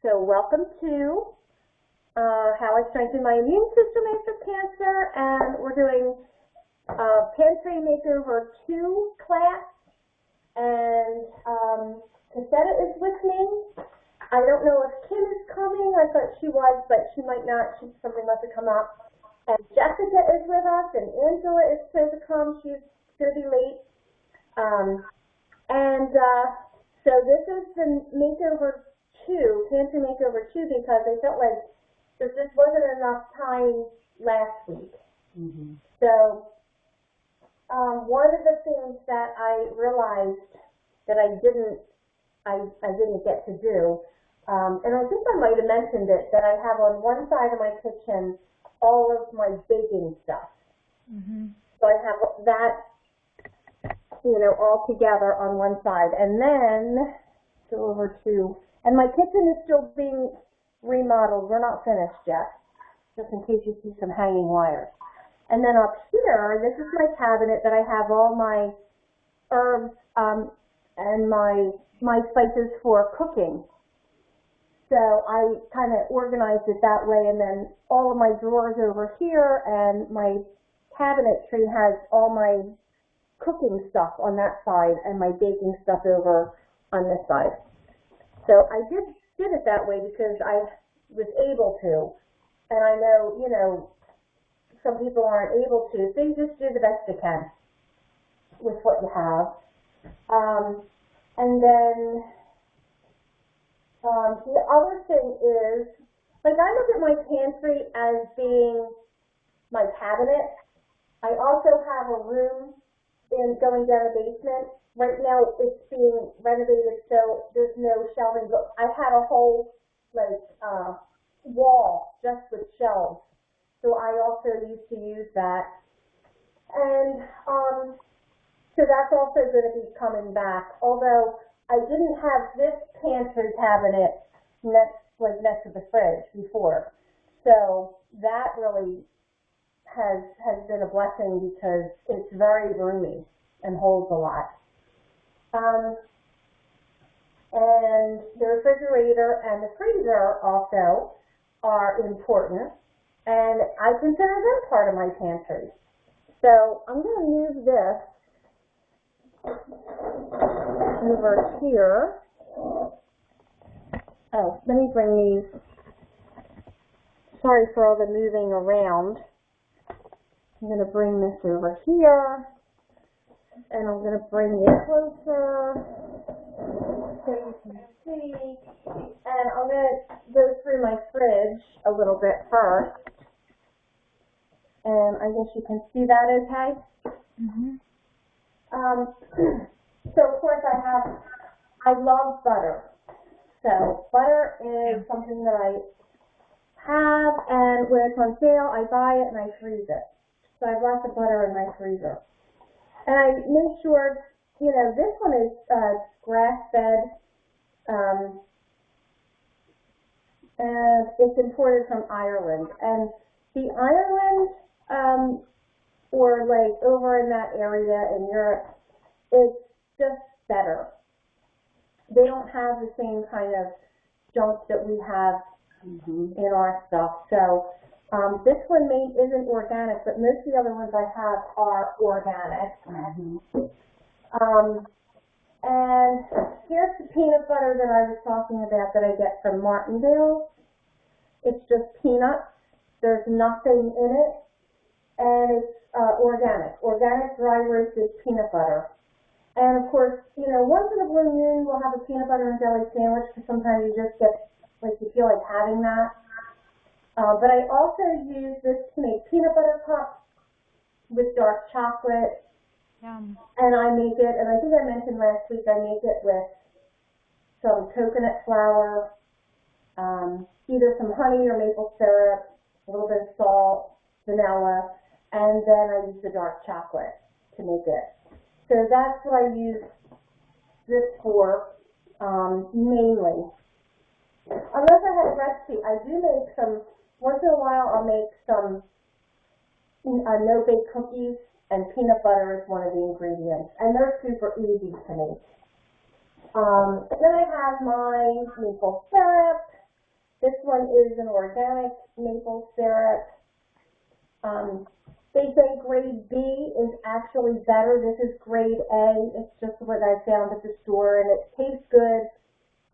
So welcome to How I Strengthen My Immune System After Cancer, and we're doing Pantry Makeover 2 class, and Cassetta is with me. I don't know if Kim is coming. I thought she was, but she might not. Something must have come up. And Jessica is with us, and Angela is supposed to come. She's going to be late. So this is the Makeover 2, Pantry Makeover 2, because I felt like there just wasn't enough time last week. Mm-hmm. So one of the things that I realized that I didn't get to do, and I think I might have mentioned it, that I have on one side of my kitchen all of my baking stuff. Mm-hmm. So I have that, all together on one side. And then go over to, and my kitchen is still being remodeled. We're not finished yet, just in case you see some hanging wires. And then up here, this is my cabinet that I have all my herbs and my spices for cooking. So I kind of organized it that way, and then all of my drawers over here, and my cabinetry has all my cooking stuff on that side and my baking stuff over on this side. So I did it that way because I was able to, and I know, some people aren't able to, so you just do the best you can with what you have. And then the other thing is, like, I look at my pantry as being my cabinet. I also have a room going down the basement. Right now it's being renovated, so there's no shelving, but I had a whole wall just with shelves. So I also used to use that. And so that's also going to be coming back. Although I didn't have this pantry cabinet next to the fridge before. So that really has been a blessing because it's very roomy and holds a lot. And the refrigerator and the freezer also are important, and I consider them part of my pantry. So I'm going to move this over here. Oh, let me bring these. Sorry for all the moving around. I'm going to bring this over here, and I'm going to bring it closer so you can see. And I'm going to go through my fridge a little bit first. And I guess you can see that okay? Mm-hmm. So of course I love butter. So butter is something that I have, and when it's on sale, I buy it and I freeze it. So I have lots of butter in my freezer. And I make sure, this one is grass-fed, and it's imported from Ireland. And the Ireland, or like over in that area in Europe, is just better. They don't have the same kind of junk that we have in our stuff. So this one isn't organic, but most of the other ones I have are organic. And here's the peanut butter that I was talking about that I get from Martindale. It's just peanuts. There's nothing in it, and it's organic dry roasted peanut butter. And of course, once in a blue moon we'll have a peanut butter and jelly sandwich, because sometimes you just get, you feel like having that. But I also use this to make peanut butter cups with dark chocolate. Yum. And I make it, and I think I mentioned last week, I make it with some coconut flour, either some honey or maple syrup, a little bit of salt, vanilla, and then I use the dark chocolate to make it. So that's what I use this for, mainly. Unless I have a recipe, I do make some, once in a while I'll make some no-bake cookies, and peanut butter is one of the ingredients. And they're super easy to make. And then I have my maple syrup, This one is an organic maple syrup. They say grade B is actually better. This is grade A. It's just what I found at the store, and it tastes good.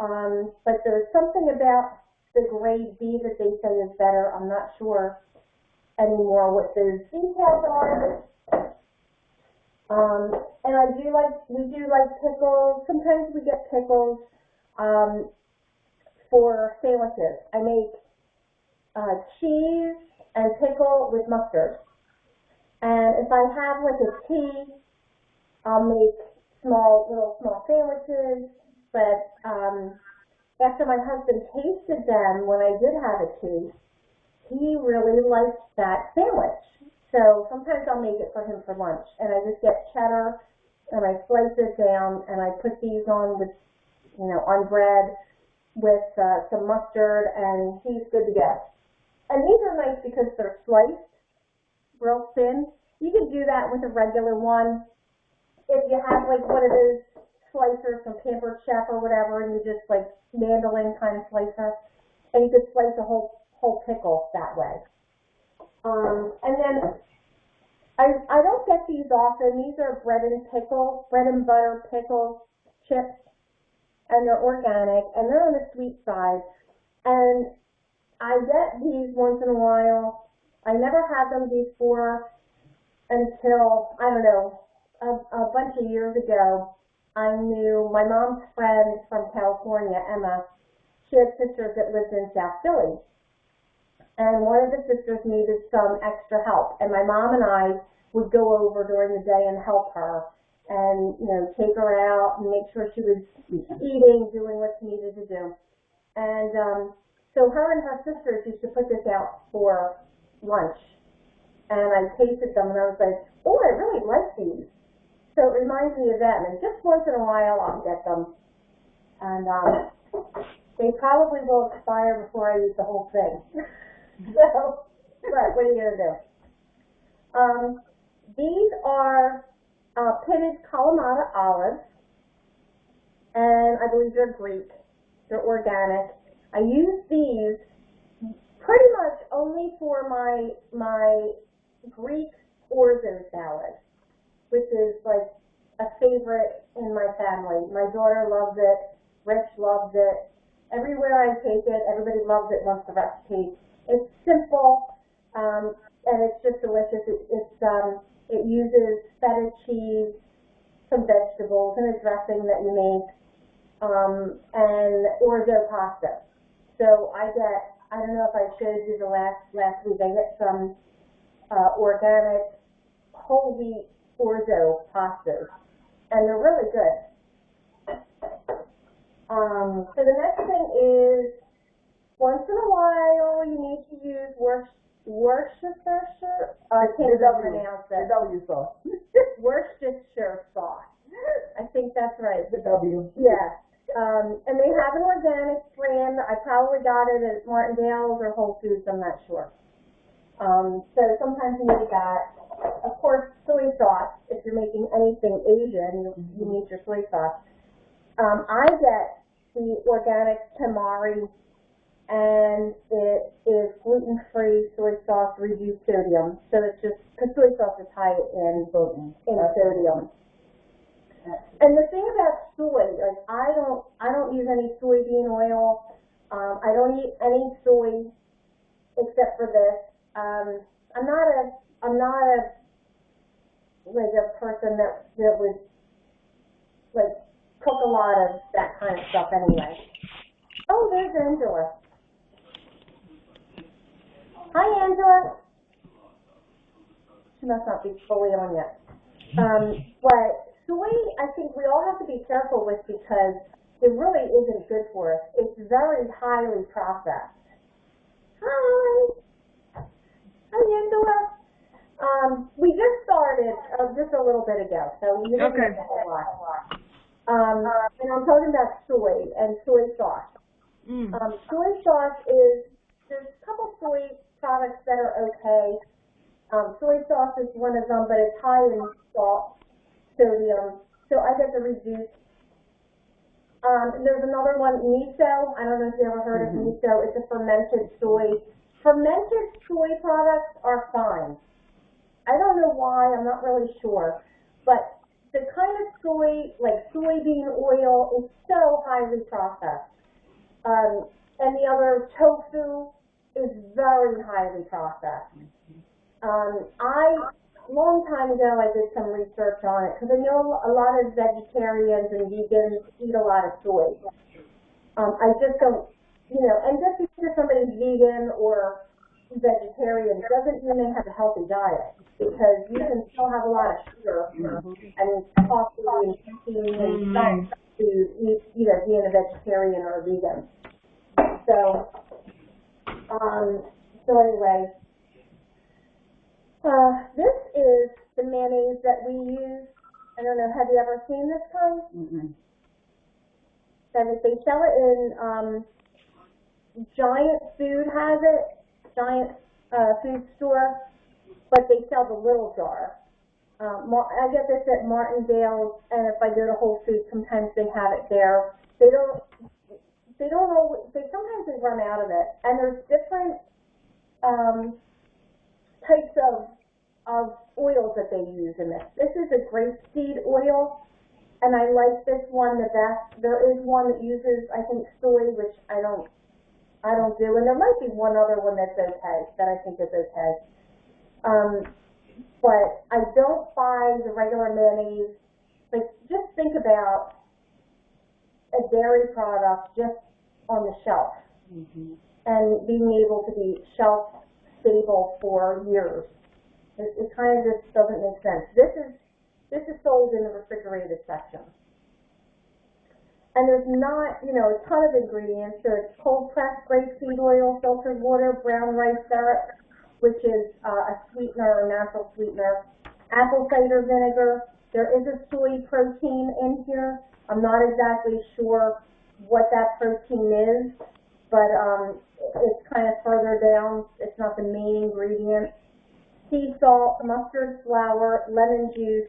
But there's something about the grade B that they say is better. I'm not sure anymore what those details are. And we do like pickles. Sometimes we get pickles for sandwiches. I make cheese and pickle with mustard. And if I have like a tea, I'll make little small sandwiches. But after my husband tasted them when I did have a tea, he really liked that sandwich. So sometimes I'll make it for him for lunch. And I just get cheddar and I slice it down and I put these on with, on bread with some mustard, and he's good to go. And these are nice because they're sliced real thin. You can do that with a regular one. If you have like one of those slicers from Pampered Chef or whatever, and you just like mandolin kind of slicer, and you could slice a whole pickle that way. And then I don't get these often. These are bread and butter pickle chips, and they're organic, and they're on the sweet side. And I get these once in a while. I never had them before until, I don't know, a bunch of years ago. I knew my mom's friend from California, Emma. She had sisters that lived in South Philly. And one of the sisters needed some extra help. And my mom and I would go over during the day and help her and, take her out and make sure she was eating, doing what she needed to do. And so her and her sisters used to put this out for lunch. And I tasted them and I was like, oh, I really like these. So it reminds me of them. And just once in a while I'll get them. And they probably will expire before I eat the whole thing. So, but what are you going to do? These are pitted Kalamata olives. And I believe they're Greek. They're organic. I use these pretty much only for my Greek orzo salad, which is like a favorite in my family. My daughter loves it. Rich loves it. Everywhere I take it, everybody loves it, wants the recipe. It's simple, and it's just delicious. It uses feta cheese, some vegetables, and a dressing that you make, and orzo pasta. So I don't know if I showed you the last week, I get some organic whole wheat orzo pastas, and they're really good. So the next thing is, once in a while, you need to use Worcestershire. I can't pronounce that. The W sauce. Worcestershire sauce. I think that's right. The W. Yeah. And they have an organic brand. I probably got it at Martindale's or Whole Foods. I'm not sure. So sometimes you need that. Of course, soy sauce. If you're making anything Asian, you need your soy sauce. I get the organic tamari, and it is gluten-free soy sauce, reduced sodium. So it's just, because soy sauce is high in sodium. And the thing about soy, like I don't use any soybean oil. I don't eat any soy except for this. I'm not a person that would like cook a lot of that kind of stuff anyway. Oh, there's Angela. Hi, Angela. She must not be fully on yet. But soy, I think we all have to be careful with because it really isn't good for us. It's very highly processed. Hi. Hi, Angela. We just started just a little bit ago, so we didn't get a whole lot. And I'm talking about soy and soy sauce. Soy sauce there's a couple soy products that are okay. Soy sauce is one of them, but it's high in salt, sodium. So I get the reduced And there's another one, miso. I don't know if you ever heard of miso. It's a fermented soy. Fermented soy products are fine. I don't know why, I'm not really sure. But the kind of soy, like soybean oil, is so highly processed. And the other, tofu, is very highly processed. Long time ago, I did some research on it, because I know a lot of vegetarians and vegans eat a lot of soy. I just don't, and just because somebody's vegan or vegetarian doesn't mean they have a healthy diet, because you can still have a lot of sugar and coffee and caffeine and stuff to eat, being a vegetarian or a vegan. So anyway, this is the mayonnaise that we use. I don't know, have you ever seen this kind? They sell it in, Giant Food has it, Giant Food Store, but they sell the little jar. I get this at Martindale's, and if I go to Whole Foods, sometimes they have it there. They don't always, sometimes they run out of it. And there's different types of oils that they use in this. This is a grapeseed oil, and I like this one the best. There is one that uses, I think, soy, which I don't do, and there might be one other one that's okay, that I think is okay. But I don't buy the regular mayonnaise. Like, just think about a dairy product just on the shelf and being able to be shelf stable for years. It kind of just doesn't make sense. This is sold in the refrigerated section. And there's not, a ton of ingredients. So it's cold pressed grapeseed oil, filtered water, brown rice syrup, which is a sweetener, a natural sweetener, apple cider vinegar. There is a soy protein in here. I'm not exactly sure what that protein is, but it's kind of further down. It's not the main ingredient. Sea salt, mustard flour, lemon juice,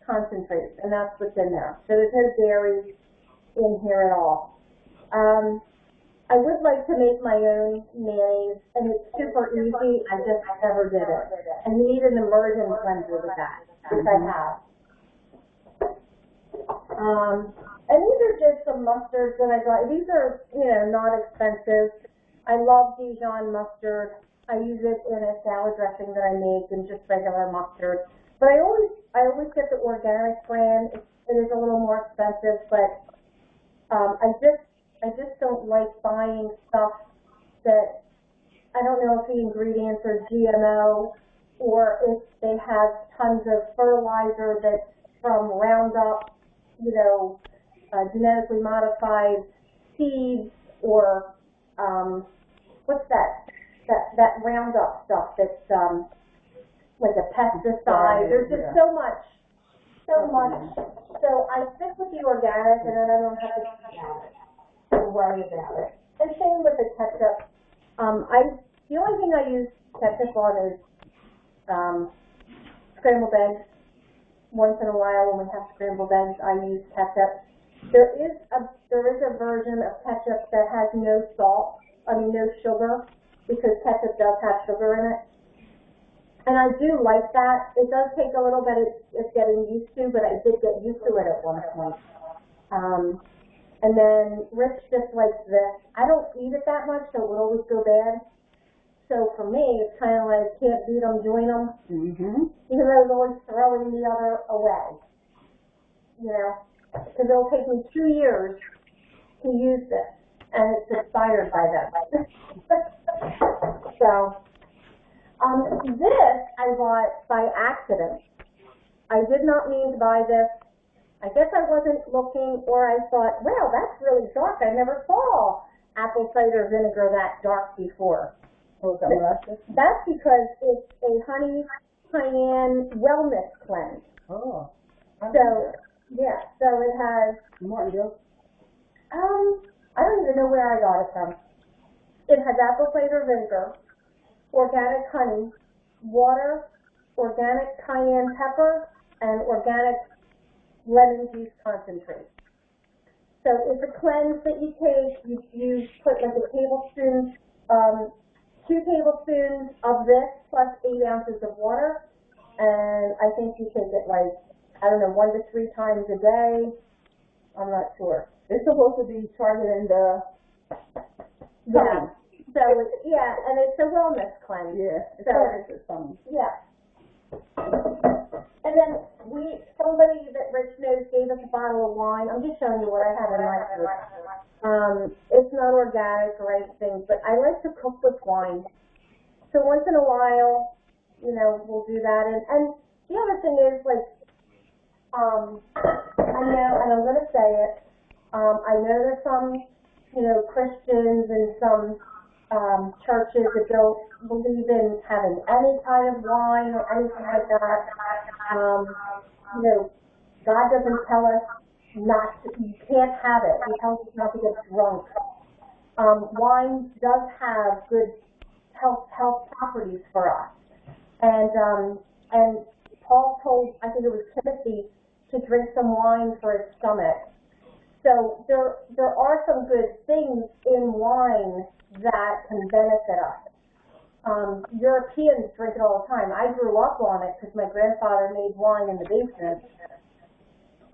concentrate, and that's what's in there. So there's no dairy in here at all. I would like to make my own mayonnaise, and it's super easy. I just never did it. And you need an immersion cleanser with that, which I have. And these are just some mustards that I got. These are, not expensive. I love Dijon mustard. I use it in a salad dressing that I make, and just regular mustard. But I always get the organic brand. It is a little more expensive, but I just don't like buying stuff that I don't know if the ingredients are GMO or if they have tons of fertilizer that's from Roundup, genetically modified seeds, or what's that Roundup stuff that's like a pesticide. There's just so much. So I stick with the organic, and then I don't have to worry about it. And same with the ketchup. The only thing I use ketchup on is scrambled eggs. Once in a while, when we have scrambled eggs, I use ketchup. There is a version of ketchup that has no sugar, because ketchup does have sugar in it. And I do like that. It does take a little bit of getting used to, but I did get used to it at one point. And then Rich just likes this. I don't eat it that much, so it would always go bad. So for me, it's kind of like, can't beat them, join them. Even though it's always throwing the other away. Because it'll take me 2 years to use this, and it's expired by then. So, this I bought by accident. I did not mean to buy this. I guess I wasn't looking, or I thought, wow, that's really dark. I never saw apple cider vinegar that dark before. Oh, is that That's because it's a honey cayenne wellness cleanse. Oh. So, yeah, so it has, Martindale? I don't even know where I got it from. It has apple cider vinegar, organic honey, water, organic cayenne pepper, and organic lemon juice concentrate. So it's a cleanse that you take. You put like a tablespoon, 2 tablespoons of this plus 8 ounces of water. And I think you take it like, I don't know, 1 to 3 times a day. I'm not sure. It's supposed to be targeting the Yeah. So yeah, and it's a wellness cleanse. Yeah. It's yeah. And then somebody that Rich knows gave us a bottle of wine. I'm just showing you what I have in my fridge. It's not organic or anything, but I like to cook with wine. So once in a while, you know, we'll do that. And the other thing is, like, I know, and I'm going to say it, I know there's some, you know, Christians and some churches that don't believe in having any kind of wine or anything like that. You know, God doesn't tell us you can't have it. He tells us not to get drunk. Wine does have good health properties for us. And Paul told, I think it was Timothy, to drink some wine for his stomach. So there are some good things in wine that can benefit us. Europeans drink it all the time. I grew up on it because my grandfather made wine in the basement.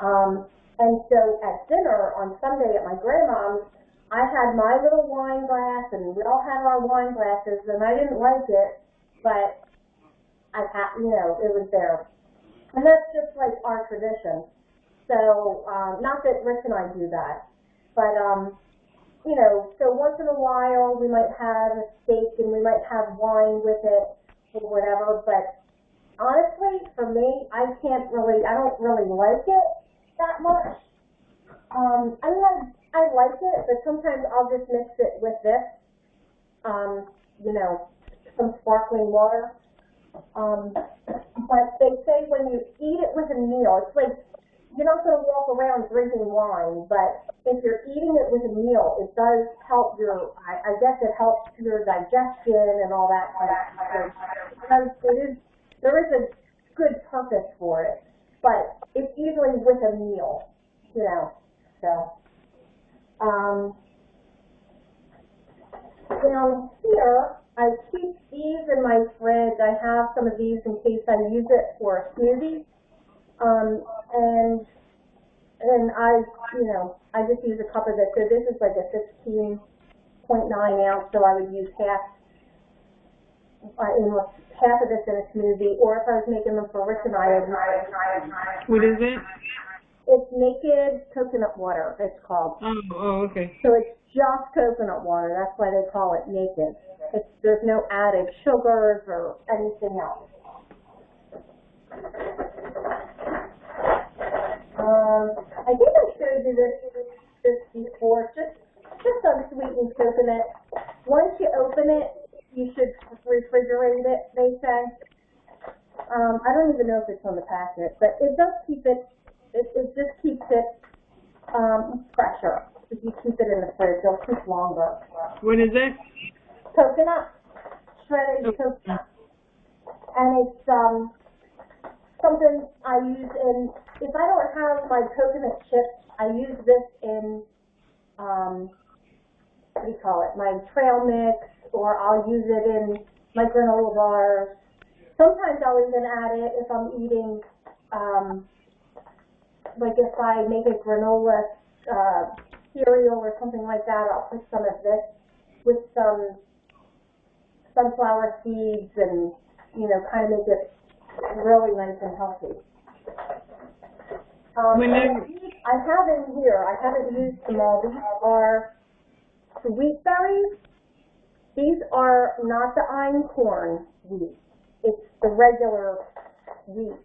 And so at dinner on Sunday at my grandmom's, I had my little wine glass, and we all had our wine glasses, and I didn't like it, but you know, it was there. And that's just like our tradition. So, not that Rich and I do that, but, you know, so once in a while we might have a steak and we might have wine with it or whatever, but honestly, for me, I don't really like it that much. I mean, I like it, but sometimes I'll just mix it with this, you know, some sparkling water. But they say when you eat it with a meal, it's like, you're not going to walk around drinking wine, but if you're eating it with a meal, it does help I guess it helps your digestion and all that kind of stuff. Because there is a good purpose for it, but it's usually with a meal, you know, so. Down here, I keep these in my fridge. I have some of these in case I use it for a smoothie. And I just use a cup of it. So this is like a 16.9 ounce, so I would use half of this in a smoothie, or if I was making them for Rich and I would. What is it? It's Naked Coconut Water, it's called. Oh, okay. So it's just coconut water. That's why they call it Naked. There's no added sugars or anything else. I think I showed you this before. Just unsweetened coconut. Once you open it, you should refrigerate it, they say. I don't even know if it's on the packet, but it does keep it. It just keeps it fresher. If you keep it in the fridge, it'll keep longer. What is it? Coconut, shredded coconut, and it's something I use in. If I don't have my coconut chips, I use this in what do you call it? My trail mix, or I'll use it in my granola bars. Sometimes I'll even add it if I'm eating. Like if I make a granola cereal or something like that, I'll put some of this with some sunflower seeds and, you know, kind of make it really nice and healthy. I have in here, I haven't used them all, these are sweet berries. These are not the einkorn wheat, it's the regular wheat.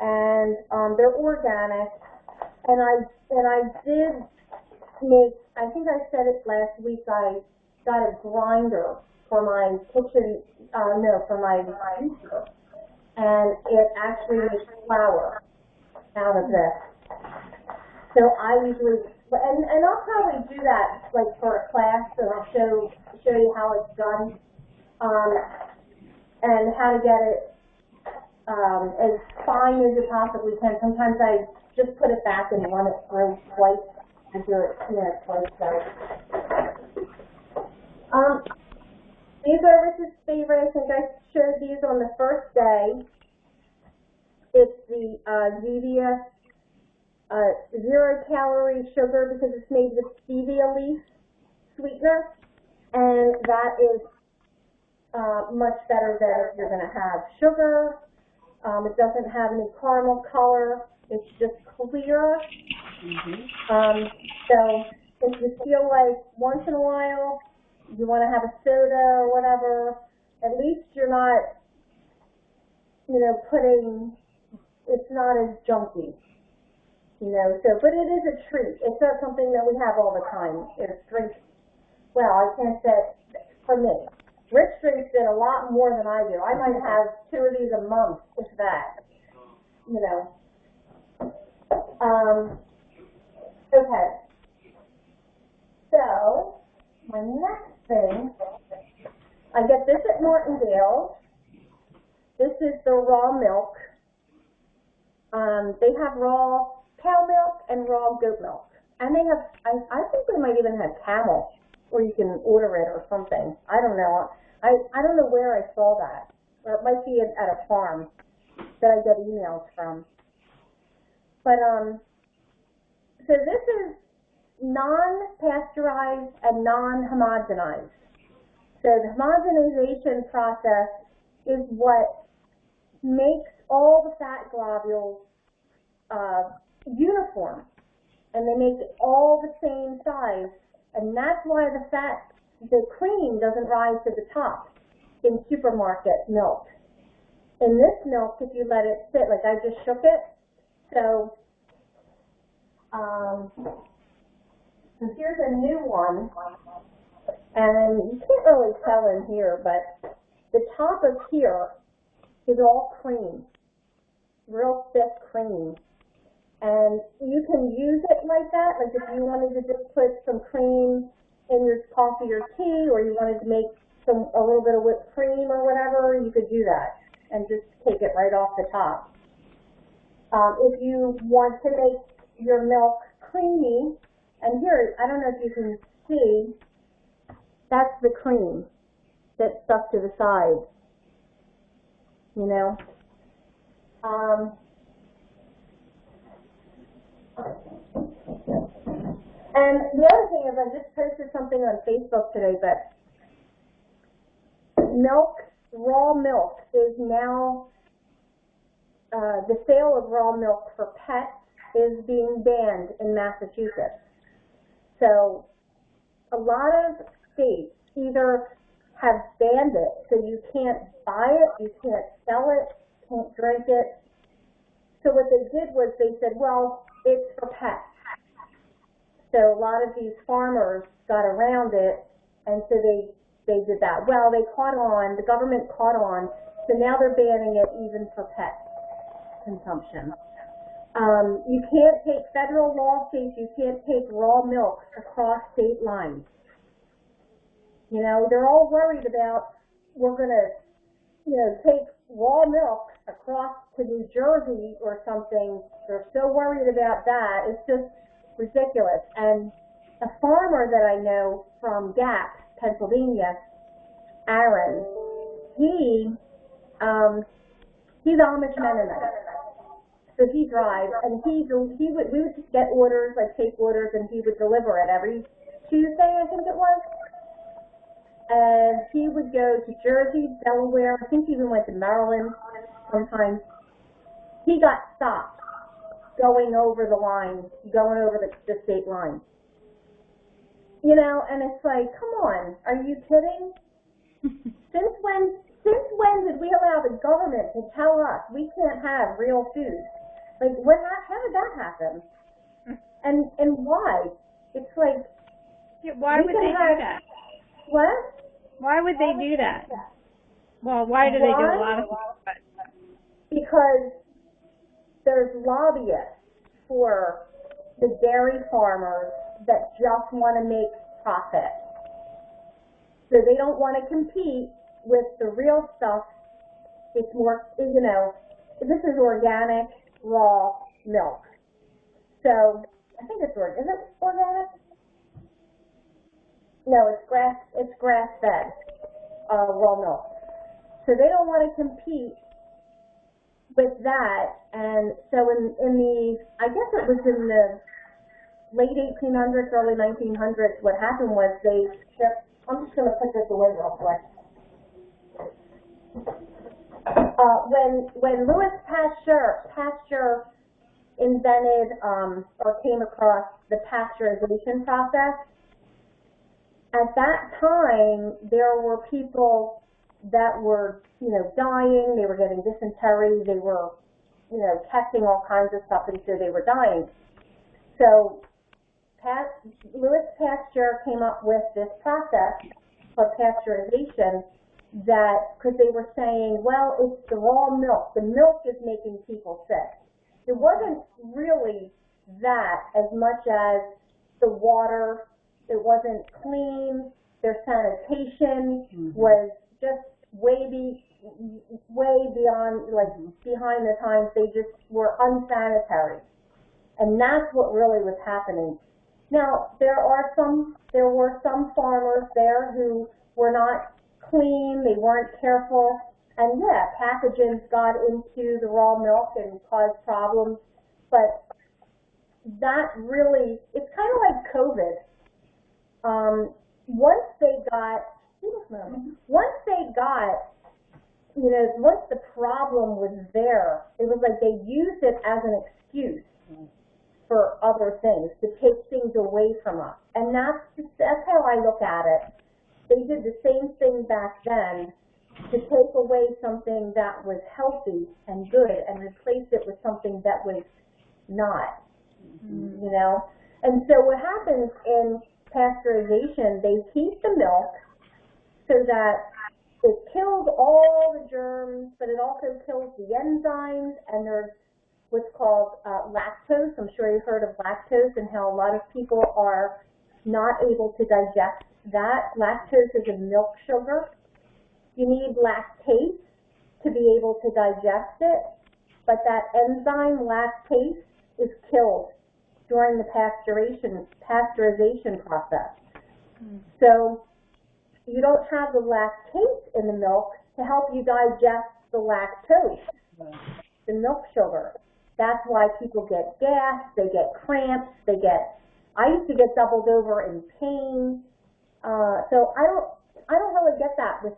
And they're organic, and I did make, I think I said it last week, I got a grinder for my kitchen, for my juicer, and it actually makes flour out of this. So I usually, and I'll probably do that like for a class, and I'll show you how it's done, and how to get it as fine as you possibly can. Sometimes I just put it back and run it through twice and do it, twice a day. These are Rich's favorite. I think I showed these on the first day. It's the Zevia 0-calorie sugar because it's made with stevia leaf sweetener, and that is much better than if you're going to have sugar. It doesn't have any caramel color. It's just clear. So if you feel like once in a while you want to have a soda or whatever, at least you're not, it's not as junky. But it is a treat. It's not something that we have all the time. It's drinks. Well, I can't say for me. Rich drinks it a lot more than I do. I might have 2 of these a month, if that. Okay. So, my next thing, I get this at Martindale. This is the raw milk. They have raw cow milk and raw goat milk. And they have, I think they might even have camel, or you can order it or something. I don't know. I don't know where I saw that. Or it might be at a farm that I get emails from. But, so this is non-pasteurized and non-homogenized. So the homogenization process is what makes all the fat globules uniform, and they make it all the same size, and that's why the cream doesn't rise to the top in supermarket milk. In this milk, if you let it sit, like I just shook it, so here's a new one, and you can't really tell in here, but the top of here is all cream, real thick cream. And you can use it like that, like if you wanted to just put some cream in your coffee or tea, or you wanted to make a little bit of whipped cream or whatever, you could do that and just take it right off the top. If you want to make your milk creamy, and here, I don't know if you can see, that's the cream that's stuck to the side, And the other thing is, I just posted something on Facebook today, but raw milk is now, the sale of raw milk for pets is being banned in Massachusetts. So a lot of states either have banned it, so you can't buy it, you can't sell it, can't drink it. So what they did was they said, well, it's for pets. So a lot of these farmers got around it, and so they did that. Well, the government caught on, so now they're banning it even for pet consumption. You can't take, federal law states, you can't take raw milk across state lines. They're all worried about, we're going to, take raw milk across to New Jersey or something. They're so worried about that. It's just ridiculous. And a farmer that I know from Gap, Pennsylvania, Aaron, he's Amish Mennonite. So he drives, and we would just get orders, like take orders, and he would deliver it every Tuesday, I think it was. And he would go to Jersey, Delaware, I think he even went to Maryland sometimes. He got stopped going over the line, going over the state line. And it's like, come on, are you kidding? Since when did we allow the government to tell us we can't have real food? Like, how did that happen? And why? It's like, why would they do that? What? Why would they do that? Well, why do they do a lot of things? Because there's lobbyists for the dairy farmers that just want to make profit. So they don't want to compete with the real stuff. It's more, this is organic, raw milk. So think it's organic. Is it organic? No, it's grass-fed, raw milk. So they don't want to compete with that, and so in the, I guess it was in the late 1800s, early 1900s, what happened was I'm just going to put this away real quick. When Louis Pasteur invented or came across the pasteurization process, at that time there were people that were, dying. They were getting dysentery. They were, testing all kinds of stuff, and so they were dying. So Louis Pasteur came up with this process called pasteurization, that because they were saying, well, it's the raw milk. The milk is making people sick. It wasn't really that as much as the water. It wasn't clean. Their sanitation was just way beyond, behind the times. They just were unsanitary, and that's what really was happening. Now there were some farmers there who were not clean. They weren't careful, and pathogens got into the raw milk and caused problems. But that really, it's kind of like COVID. Once the problem was there, it was like they used it as an excuse for other things, to take things away from us. And that's how I look at it. They did the same thing back then to take away something that was healthy and good and replace it with something that was not, And so what happens in pasteurization, they heat the milk so that it kills all the germs, but it also kills the enzymes, and there's what's called lactose. I'm sure you've heard of lactose and how a lot of people are not able to digest that. Lactose is a milk sugar. You need lactase to be able to digest it, but that enzyme lactase is killed during the pasteurization process. So you don't have the lactase in the milk to help you digest the lactose, the milk sugar. That's why people get gas, they get cramps, I used to get doubled over in pain. So I don't really get that with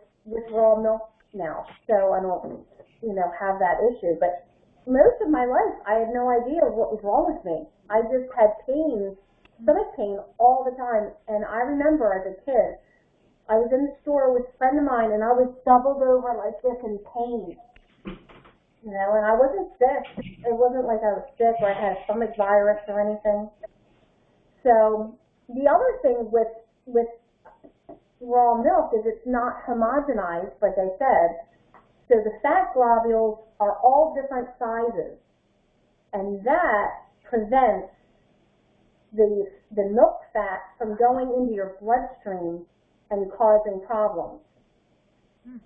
raw milk now. So I don't, have that issue. But most of my life, I had no idea what was wrong with me. I just had stomach pain all the time. And I remember as a kid, I was in the store with a friend of mine, and I was doubled over like this in pain. And I wasn't sick. It wasn't like I was sick or I had a stomach virus or anything. So the other thing with raw milk is it's not homogenized, like I said. So the fat globules are all different sizes, and that prevents the milk fat from going into your bloodstream and causing problems.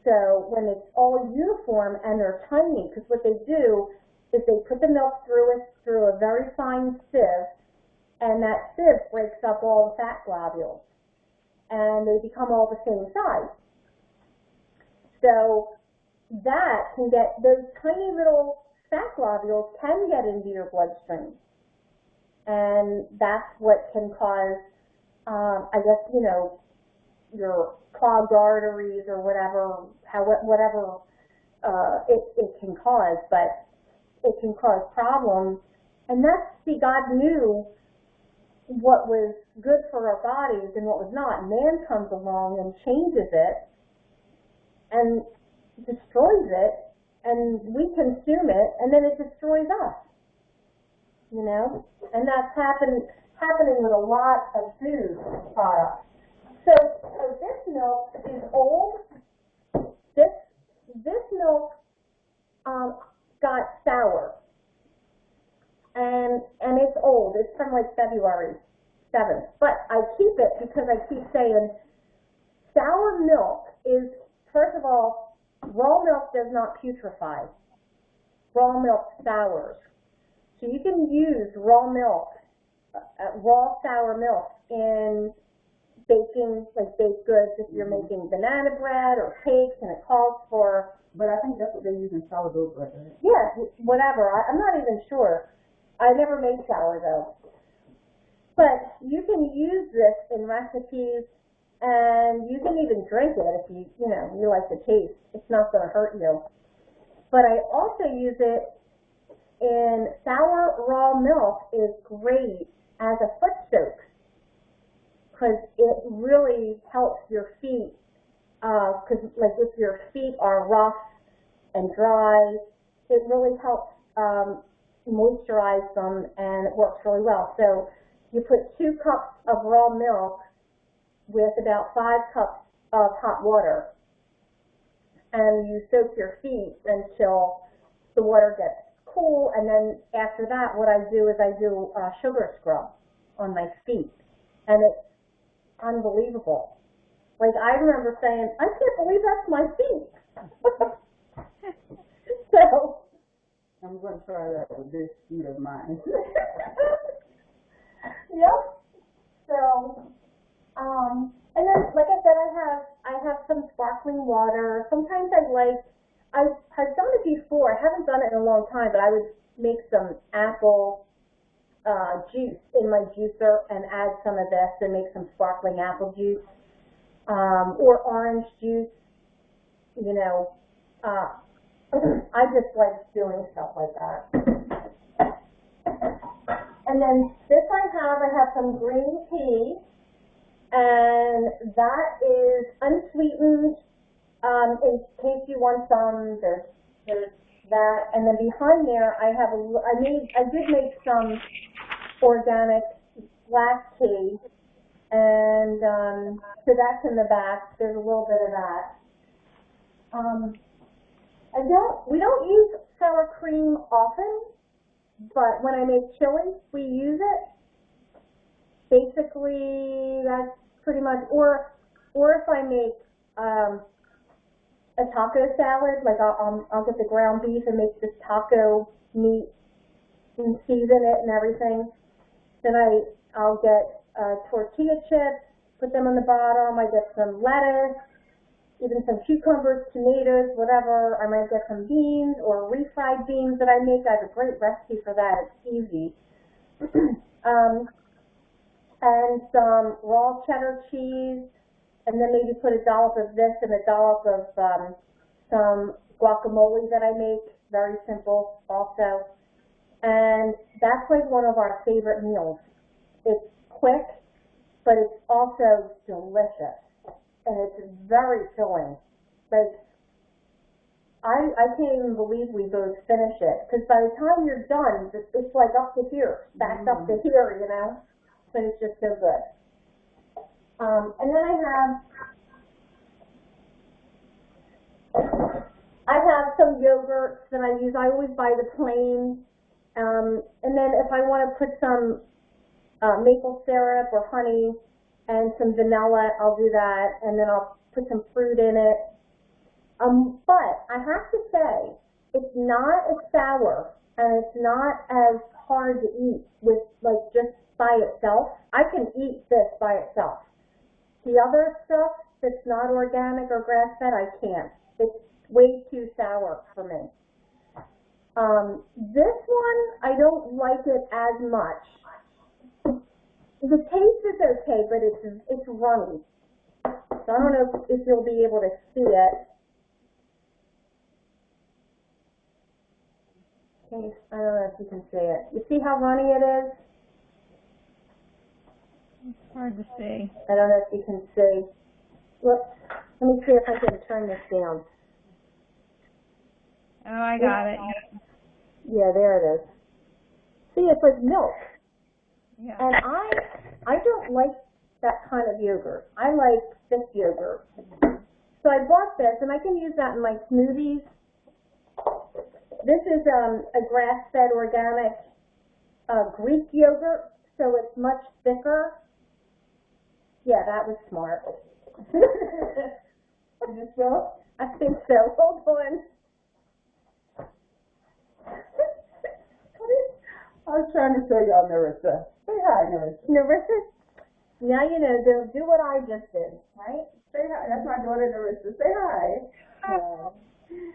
So when it's all uniform and they're tiny, because what they do is they put the milk through a very fine sieve, and that sieve breaks up all the fat globules, and they become all the same size. So that can those tiny little fat globules can get into your bloodstream, and that's what can cause, your clogged arteries or whatever it can cause, but it can cause problems. And God knew what was good for our bodies and what was not. Man comes along and changes it and destroys it, and we consume it, and then it destroys us. And that's happening with a lot of food products. So this milk is old. This milk got sour, and it's old. It's from like February 7th. But I keep it because I keep saying sour milk is, first of all, raw milk does not putrefy. Raw milk sours. So you can use raw milk raw sour milk in baking, like baked goods, if you're making banana bread or cakes, and it calls for. But I think that's what they use in sourdough bread, right? Yeah, whatever. I'm not even sure. I never made sourdough. But you can use this in recipes, and you can even drink it if you like the taste. It's not going to hurt you. But I also use it in sour raw milk is great as a foot soak, because it really helps your feet. Because like if your feet are rough and dry, it really helps moisturize them, and it works really well. So you put 2 cups of raw milk with about 5 cups of hot water, and you soak your feet until the water gets cool, and then after that what I do is I do a sugar scrub on my feet, and it's unbelievable. Like, I remember saying, I can't believe that's my feet. So I'm going to try that with this feet of mine. Yep. So, and then, like I said, I have some sparkling water. Sometimes I've done it before. I haven't done it in a long time, but I would make some apple juice in my juicer and add some of this and make some sparkling apple juice. Or orange juice, I just like doing stuff like that. And then this I have some green tea, and that is unsweetened, in case you want some. There's that, and then behind there I did make some organic black tea. And so that's in the back. There's a little bit of that. We don't use sour cream often, but when I make chili, we use it. Basically, that's pretty much. Or if I make a taco salad, like I'll get the ground beef and make this taco meat and season it and everything. Then I'll get tortilla chips, put them on the bottom. I get some lettuce, even some cucumbers, tomatoes, whatever. I might get some beans or refried beans that I make. I have a great recipe for that. It's easy. And some raw cheddar cheese, and then maybe put a dollop of this and a dollop of some guacamole that I make. Very simple also. And that's like one of our favorite meals. It's quick, but it's also delicious, and it's very filling. Like, I can't even believe we both finish it, because by the time you're done, it's like up to here, stacked up to here, but it's just so good. And then I have some yogurts that I use. I always buy the plain, and then if I want to put some maple syrup or honey and some vanilla, I'll do that, and then I'll put some fruit in it. But I have to say, it's not as sour, and it's not as hard to eat with, like, just by itself. I can eat this by itself. The other stuff that's not organic or grass-fed, I can't. It's way too sour for me. This one, I don't like it as much. The taste is okay, but it's runny. So I don't know if you'll be able to see it. I don't know if you can see it. You see how runny it is? It's hard to see. I don't know if you can see. Whoops. Let me see if I can turn this down. Oh, I got it. Yeah, there it is. See, it's like milk. Yeah. And I don't like that kind of yogurt. I like this yogurt. So I bought this, and I can use that in my smoothies. This is a grass-fed organic Greek yogurt, so it's much thicker. Yeah, that was smart. Is it so? I think so. Hold on. I was trying to show y'all Narissa. Say hi, Narissa. Narissa, now you know, do what I just did, right? Say hi. That's my daughter, Narissa. Say hi.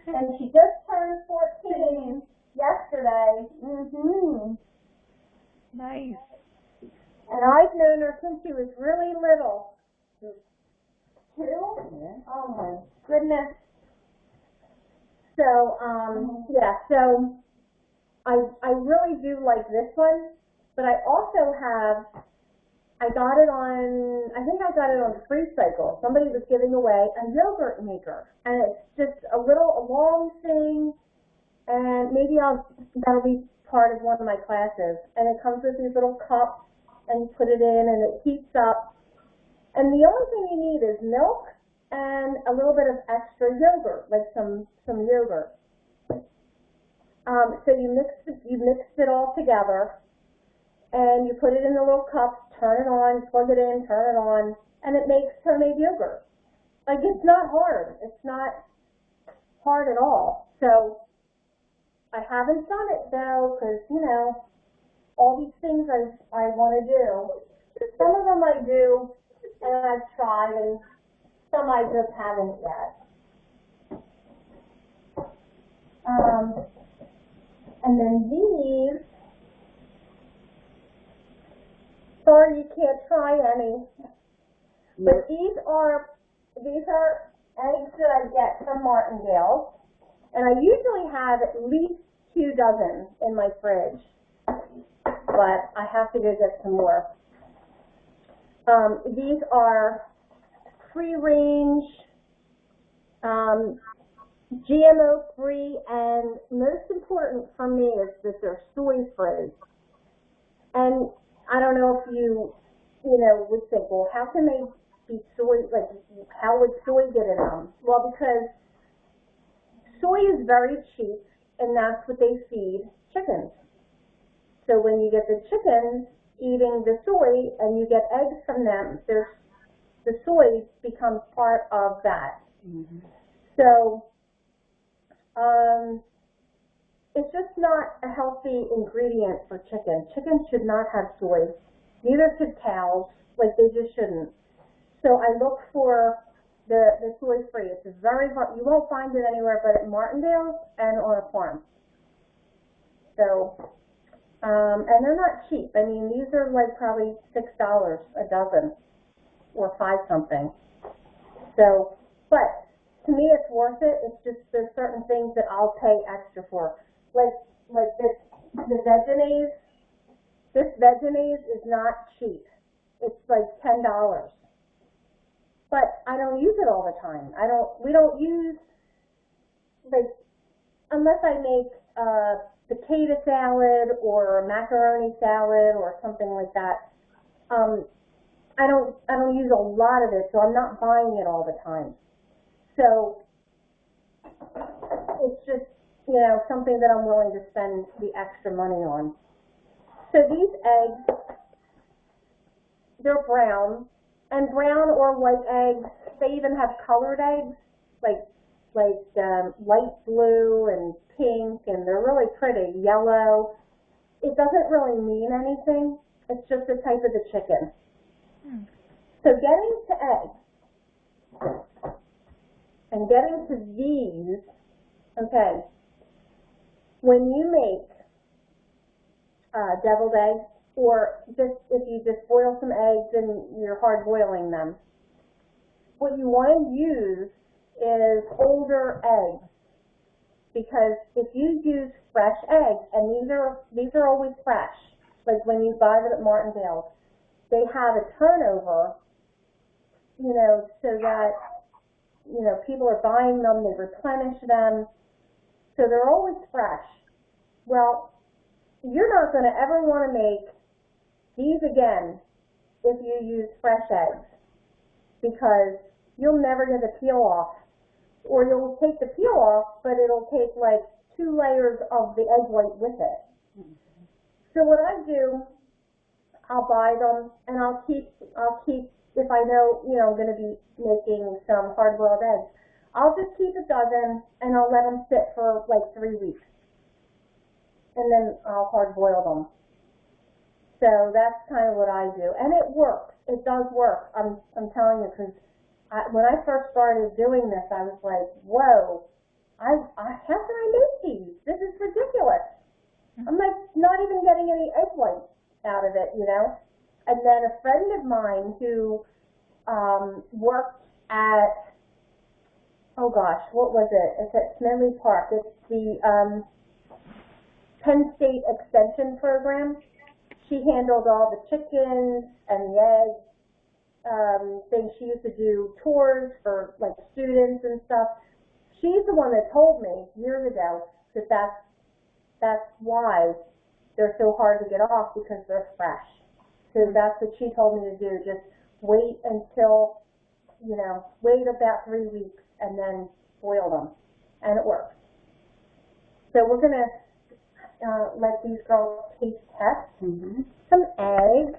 And she just turned 14 yesterday. Nice. And I've known her since she was really little. 2? Yeah. Oh my goodness. So, yeah, so I really do like this one, but I also have, I got it on, I think I got it on Free Cycle. Somebody was giving away a yogurt maker, and it's just a long thing, and maybe that'll be part of one of my classes. And it comes with these little cups, and you put it in, and it heats up. And the only thing you need is milk and a little bit of extra yogurt, like some yogurt. So you mix it all together, and you put it in the little cups, turn it on, plug it in, turn it on, and it makes homemade yogurt. Like, it's not hard. It's not hard at all. So I haven't done it though, because, you know, all these things I want to do. Some of them I do, and I've tried, and some I just haven't yet. And then these, sorry you can't try any, but these are eggs that I get from Martindale, and I usually have at least 2 dozen in my fridge, but I have to go get some more. These are free-range, GMO-free, and most important for me is that they're soy-free. And I don't know if you would think, well, how can they be soy, like, how would soy get in them? Well, because soy is very cheap, and that's what they feed chickens. So when you get the chickens eating the soy, and you get eggs from them, the soy becomes part of that. So, it's just not a healthy ingredient for chicken. Chickens should not have soy. Neither should cows. Like, they just shouldn't. So I look for the soy-free. It's very hard. You won't find it anywhere but at Martindale's and on a farm. So, and they're not cheap. I mean, these are like probably $6 a dozen or 5 something. So, but to me, it's worth it. It's just there's certain things that I'll pay extra for. Like the Vegenaise. This Vegenaise is not cheap. It's like $10. But I don't use it all the time. We don't use, like, unless I make potato salad or macaroni salad or something like that. I don't use a lot of it, so I'm not buying it all the time. So it's just, something that I'm willing to spend the extra money on. So these eggs, they're brown, and brown or white eggs, they even have colored eggs, like light blue and pink, and they're really pretty, yellow. It doesn't really mean anything. It's just the type of the chicken. So getting to eggs, and getting to these, okay, when you make deviled eggs, or just if you just boil some eggs and you're hard boiling them, what you want to use is older eggs, because if you use fresh eggs, and these are always fresh, like when you buy them at Martindale, they have a turnover, so that people are buying them, they replenish them, so they're always fresh. Well, you're not going to ever want to make these again if you use fresh eggs, because you'll never get the peel off, or you'll take the peel off, but it'll take like 2 layers of the egg white with it. So what I do, I'll buy them, and I'll keep, if I know, I'm going to be making some hard-boiled eggs, I'll just keep a dozen, and I'll let them sit for like 3 weeks. and then I'll hard boil them. So that's kind of what I do, and it works. It does work. I'm telling you, because when I first started doing this, I was like, whoa, how can I make these? This is ridiculous. I'm like not even getting any egg whites out of it, you know. And then a friend of mine who worked at, oh gosh, what was it? It's at Smedley Park. It's the Penn State Extension Program. She handled all the chickens and the eggs. Things. She used to do tours for like students and stuff. She's the one that told me years ago that that's why they're so hard to get off, because they're fresh. So that's what she told me to do. Just wait until, you know, wait about 3 weeks and then boil them, and it works. So we're gonna let these girls taste test some eggs.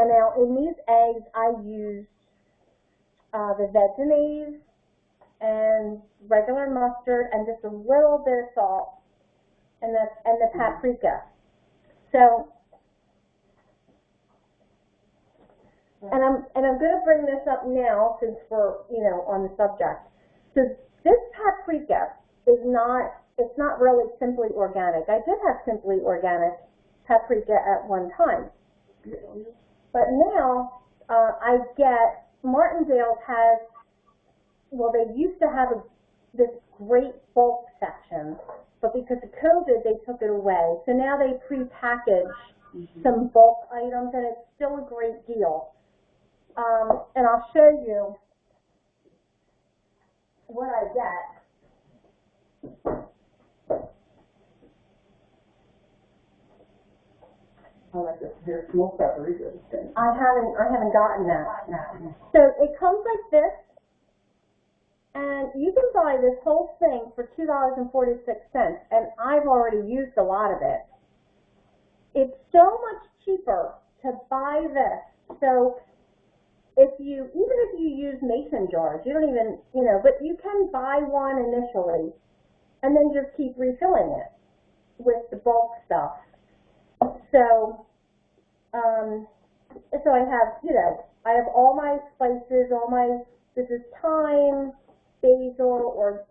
And now in these eggs, I used the Vegemese and regular mustard and just a little bit of salt and the paprika. So, and I'm going to bring this up now since we're, you know, on the subject. So this paprika is not, it's not really Simply Organic. I did have Simply Organic paprika at one time. But now, I get, Martindale has, well, they used to have this great bulk section, but because of COVID, they took it away. So now they pre-package some bulk items, and it's still a great deal. And I'll show you what I get. I like this. Here's smoked paprika. I haven't gotten that. No. So it comes like this, and you can buy this whole thing for $2.46, and I've already used a lot of it. It's so much cheaper to buy this. So even if you use mason jars, you don't even, you know, but you can buy one initially, and then just keep refilling it with the bulk stuff. So, so I have, you know, I have all my spices, this is thyme, basil, or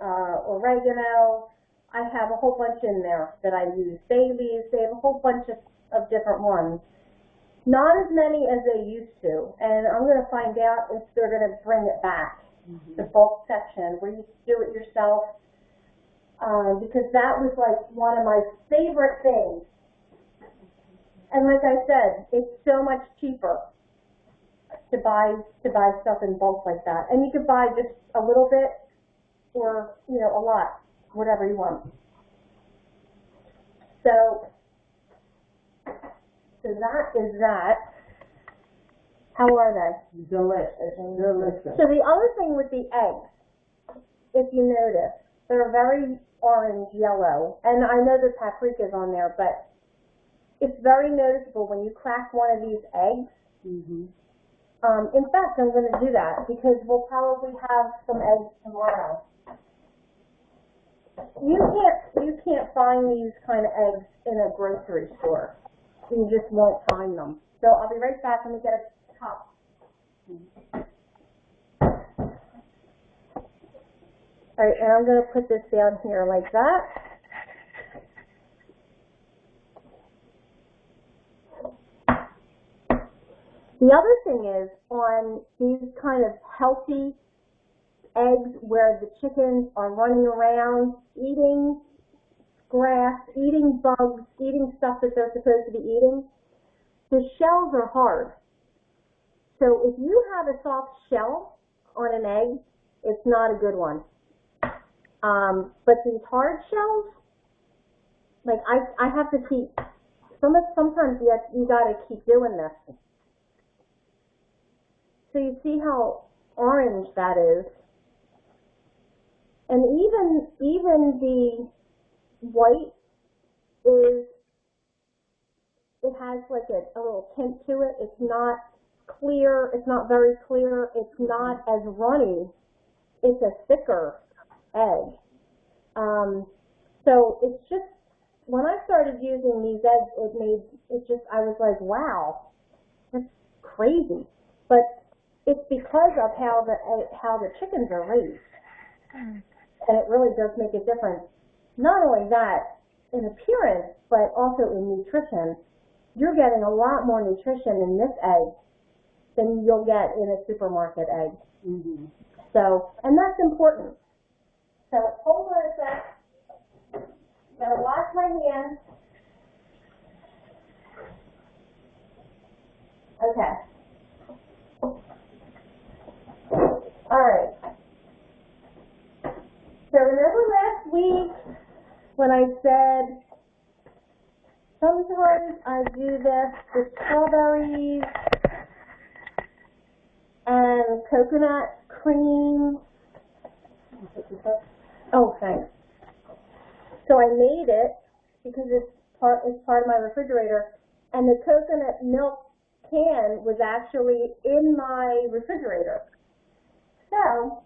oregano. I have a whole bunch in there that I use. Bay leaves, they have a whole bunch of different ones. Not as many as they used to, and I'm going to find out if they're going to bring it back, the bulk section, where you do it yourself, because that was like one of my favorite things. And like I said, it's so much cheaper to buy stuff in bulk like that. And you could buy just a little bit or, you know, a lot, whatever you want. So that is that. How are they? Delicious. Delicious. So the other thing with the eggs, if you notice, they're very orange, yellow. And I know the paprika's on there, but it's very noticeable when you crack one of these eggs. In fact, I'm going to do that because we'll probably have some eggs tomorrow. You can't find these kind of eggs in a grocery store. You just won't find them. So I'll be right back. Let me get a cup. All right, and I'm going to put this down here like that. The other thing is, on these kind of healthy eggs where the chickens are running around, eating grass, eating bugs, eating stuff that they're supposed to be eating, the shells are hard. So if you have a soft shell on an egg, it's not a good one. But these hard shells, like I have to keep, sometimes you gotta keep doing this. So you see how orange that is. And even the white it has like a little tint to it. It's not clear, it's not very clear, it's not as runny. It's a thicker egg. So it's just, when I started using these eggs, I was like, wow, that's crazy. But it's because of how the chickens are raised. And it really does make a difference. Not only that, in appearance, but also in nutrition. You're getting a lot more nutrition in this egg than you'll get in a supermarket egg. Mm-hmm. So, and that's important. So, hold on a sec. Gotta wash my hands. Okay. Alright. So remember last week when I said sometimes I do this with strawberries and coconut cream. Oh, thanks. So I made it because it's part of my refrigerator, and the coconut milk can was actually in my refrigerator. So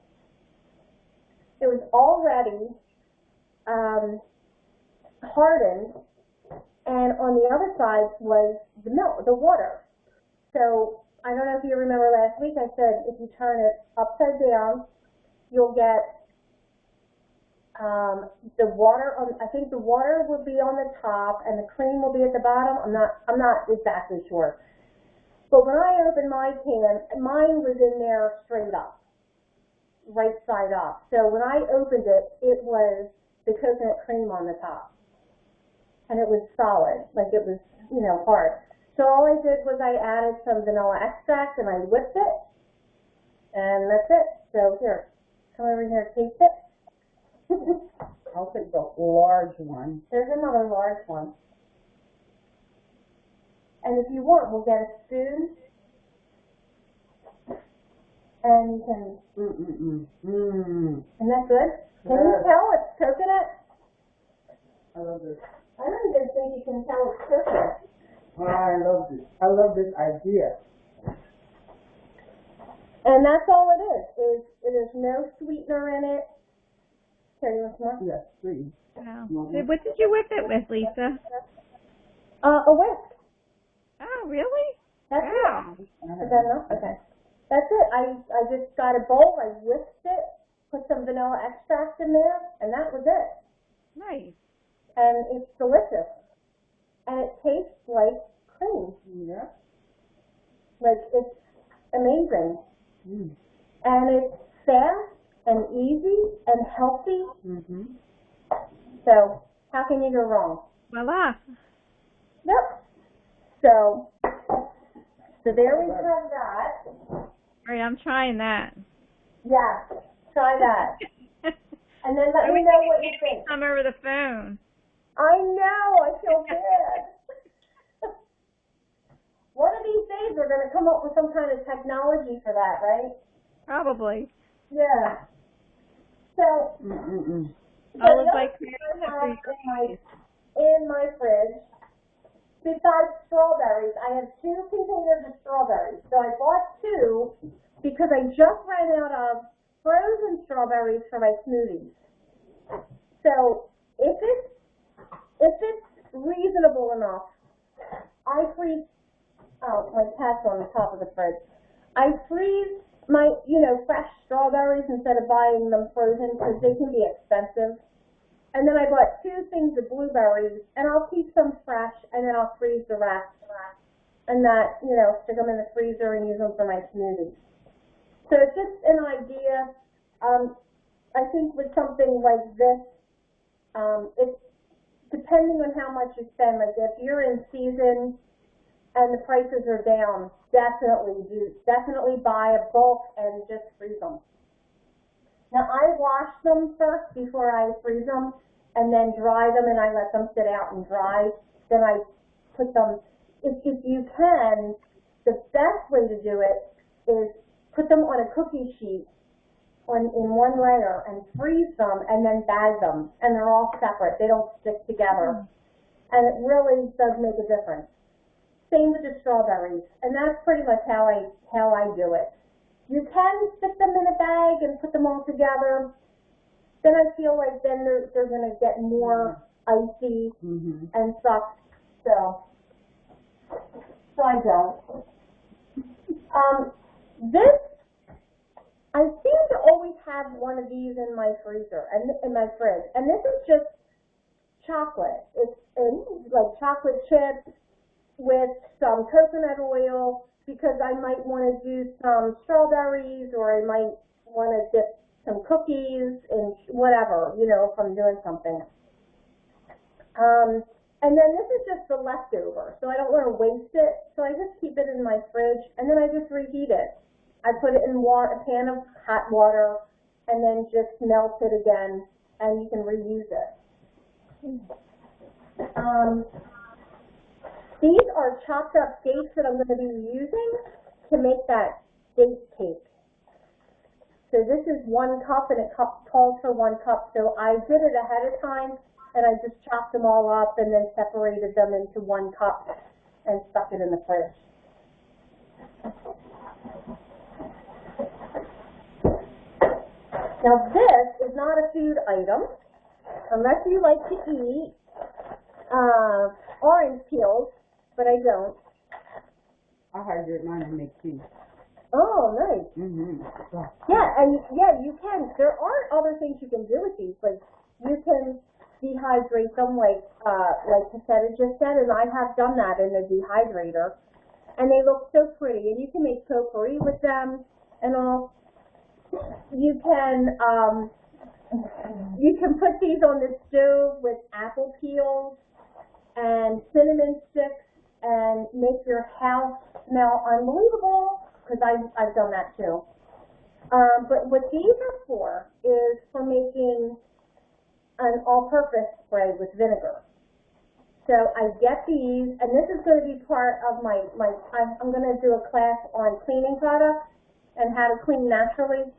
it was already hardened, and on the other side was the milk, the water. So I don't know if you remember last week I said if you turn it upside down, you'll get the water on. I think the water will be on the top and the cream will be at the bottom. I'm not exactly sure. But when I opened my can, mine was in there straight up, right side up. So when I opened it, it was the coconut cream on the top. And it was solid, like it was, hard. So all I did was I added some vanilla extract and I whipped it. And that's it. So here, come over here, taste it. I'll take the large one. There's another large one. And if you want, we'll get a spoon. And you can... Isn't that good? Can you tell it's coconut? I love this. I don't even think you can tell it's coconut. I love this. I love this idea. And that's all it is there's no sweetener in it. Here, you want some more? Yes, please. Wow. What did you whip it with, Lisa? A whisk. Oh, really? That's wow. it. Is that enough? Okay. That's it. I just got a bowl, I whisked it, put some vanilla extract in there, and that was it. Nice. And it's delicious. And it tastes like cream. Yeah. Like, it's amazing. Mm. And it's fast and easy and healthy. Mm-hmm. So, how can you go wrong? Voila. Yep. So there we have that. All right, I'm trying that. Yeah, try that. And then let me know what you think. Come over the phone. I know, I feel bad. One of these days we're going to come up with some kind of technology for that, right? Probably. Yeah. So, All of my in my fridge, besides strawberries, I have 2 containers of strawberries. So I bought 2 because I just ran out of frozen strawberries for my smoothies. So if it's reasonable enough, I freeze. Oh, my cat's on the top of the fridge. I freeze my, fresh strawberries instead of buying them frozen because they can be expensive. And then I bought 2 things of blueberries, and I'll keep them fresh, and then I'll freeze the rest. And that, stick them in the freezer and use them for my smoothies. So it's just an idea. I think with something like this, it's depending on how much you spend. Like if you're in season and the prices are down, definitely buy a bulk and just freeze them. Now I wash them first before I freeze them, and then dry them, and I let them sit out and dry. Then I put them. If you can, the best way to do it is put them on a cookie sheet in one layer and freeze them, and then bag them, and they're all separate. They don't stick together, and it really does make a difference. Same with the strawberries, and that's pretty much how I do it. You can stick them in a bag and put them all together. Then I feel like then they're going to get more icy and stuff. So I don't. This, I seem to always have one of these in my freezer and in my fridge, and this is just chocolate. It's like chocolate chips with some coconut oil, because I might want to do some strawberries, or I might want to dip some cookies in whatever, you know, if I'm doing something. And then this is just the leftover, so I don't want to waste it, so I just keep it in my fridge, and then I just reheat it. I put it in a pan of hot water, and then just melt it again, and you can reuse it. These are chopped up dates that I'm going to be using to make that date cake. So this is 1 cup, and it calls for 1 cup. So I did it ahead of time, and I just chopped them all up and then separated them into 1 cup and stuck it in the fridge. Now this is not a food item, unless you like to eat orange peels, but I don't. I hydrate mine and make tea. Oh, nice. Yeah, you can. There are other things you can do with these. Like, you can dehydrate them, like Cassetta just said, and I have done that in a dehydrator, and they look so pretty. And you can make potpourri with them and all. You can put these on the stove with apple peels and cinnamon sticks and make your house smell unbelievable, because I've done that too. But what these are for is for making an all-purpose spray with vinegar. So I get these, and this is going to be part of I'm going to do a class on cleaning products and how to clean naturally.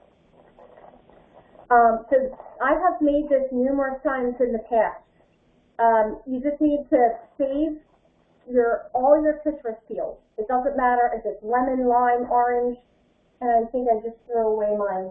So I have made this numerous times in the past. You just need to save all your citrus peels. It doesn't matter if it's lemon, lime, orange, and I think I just threw away my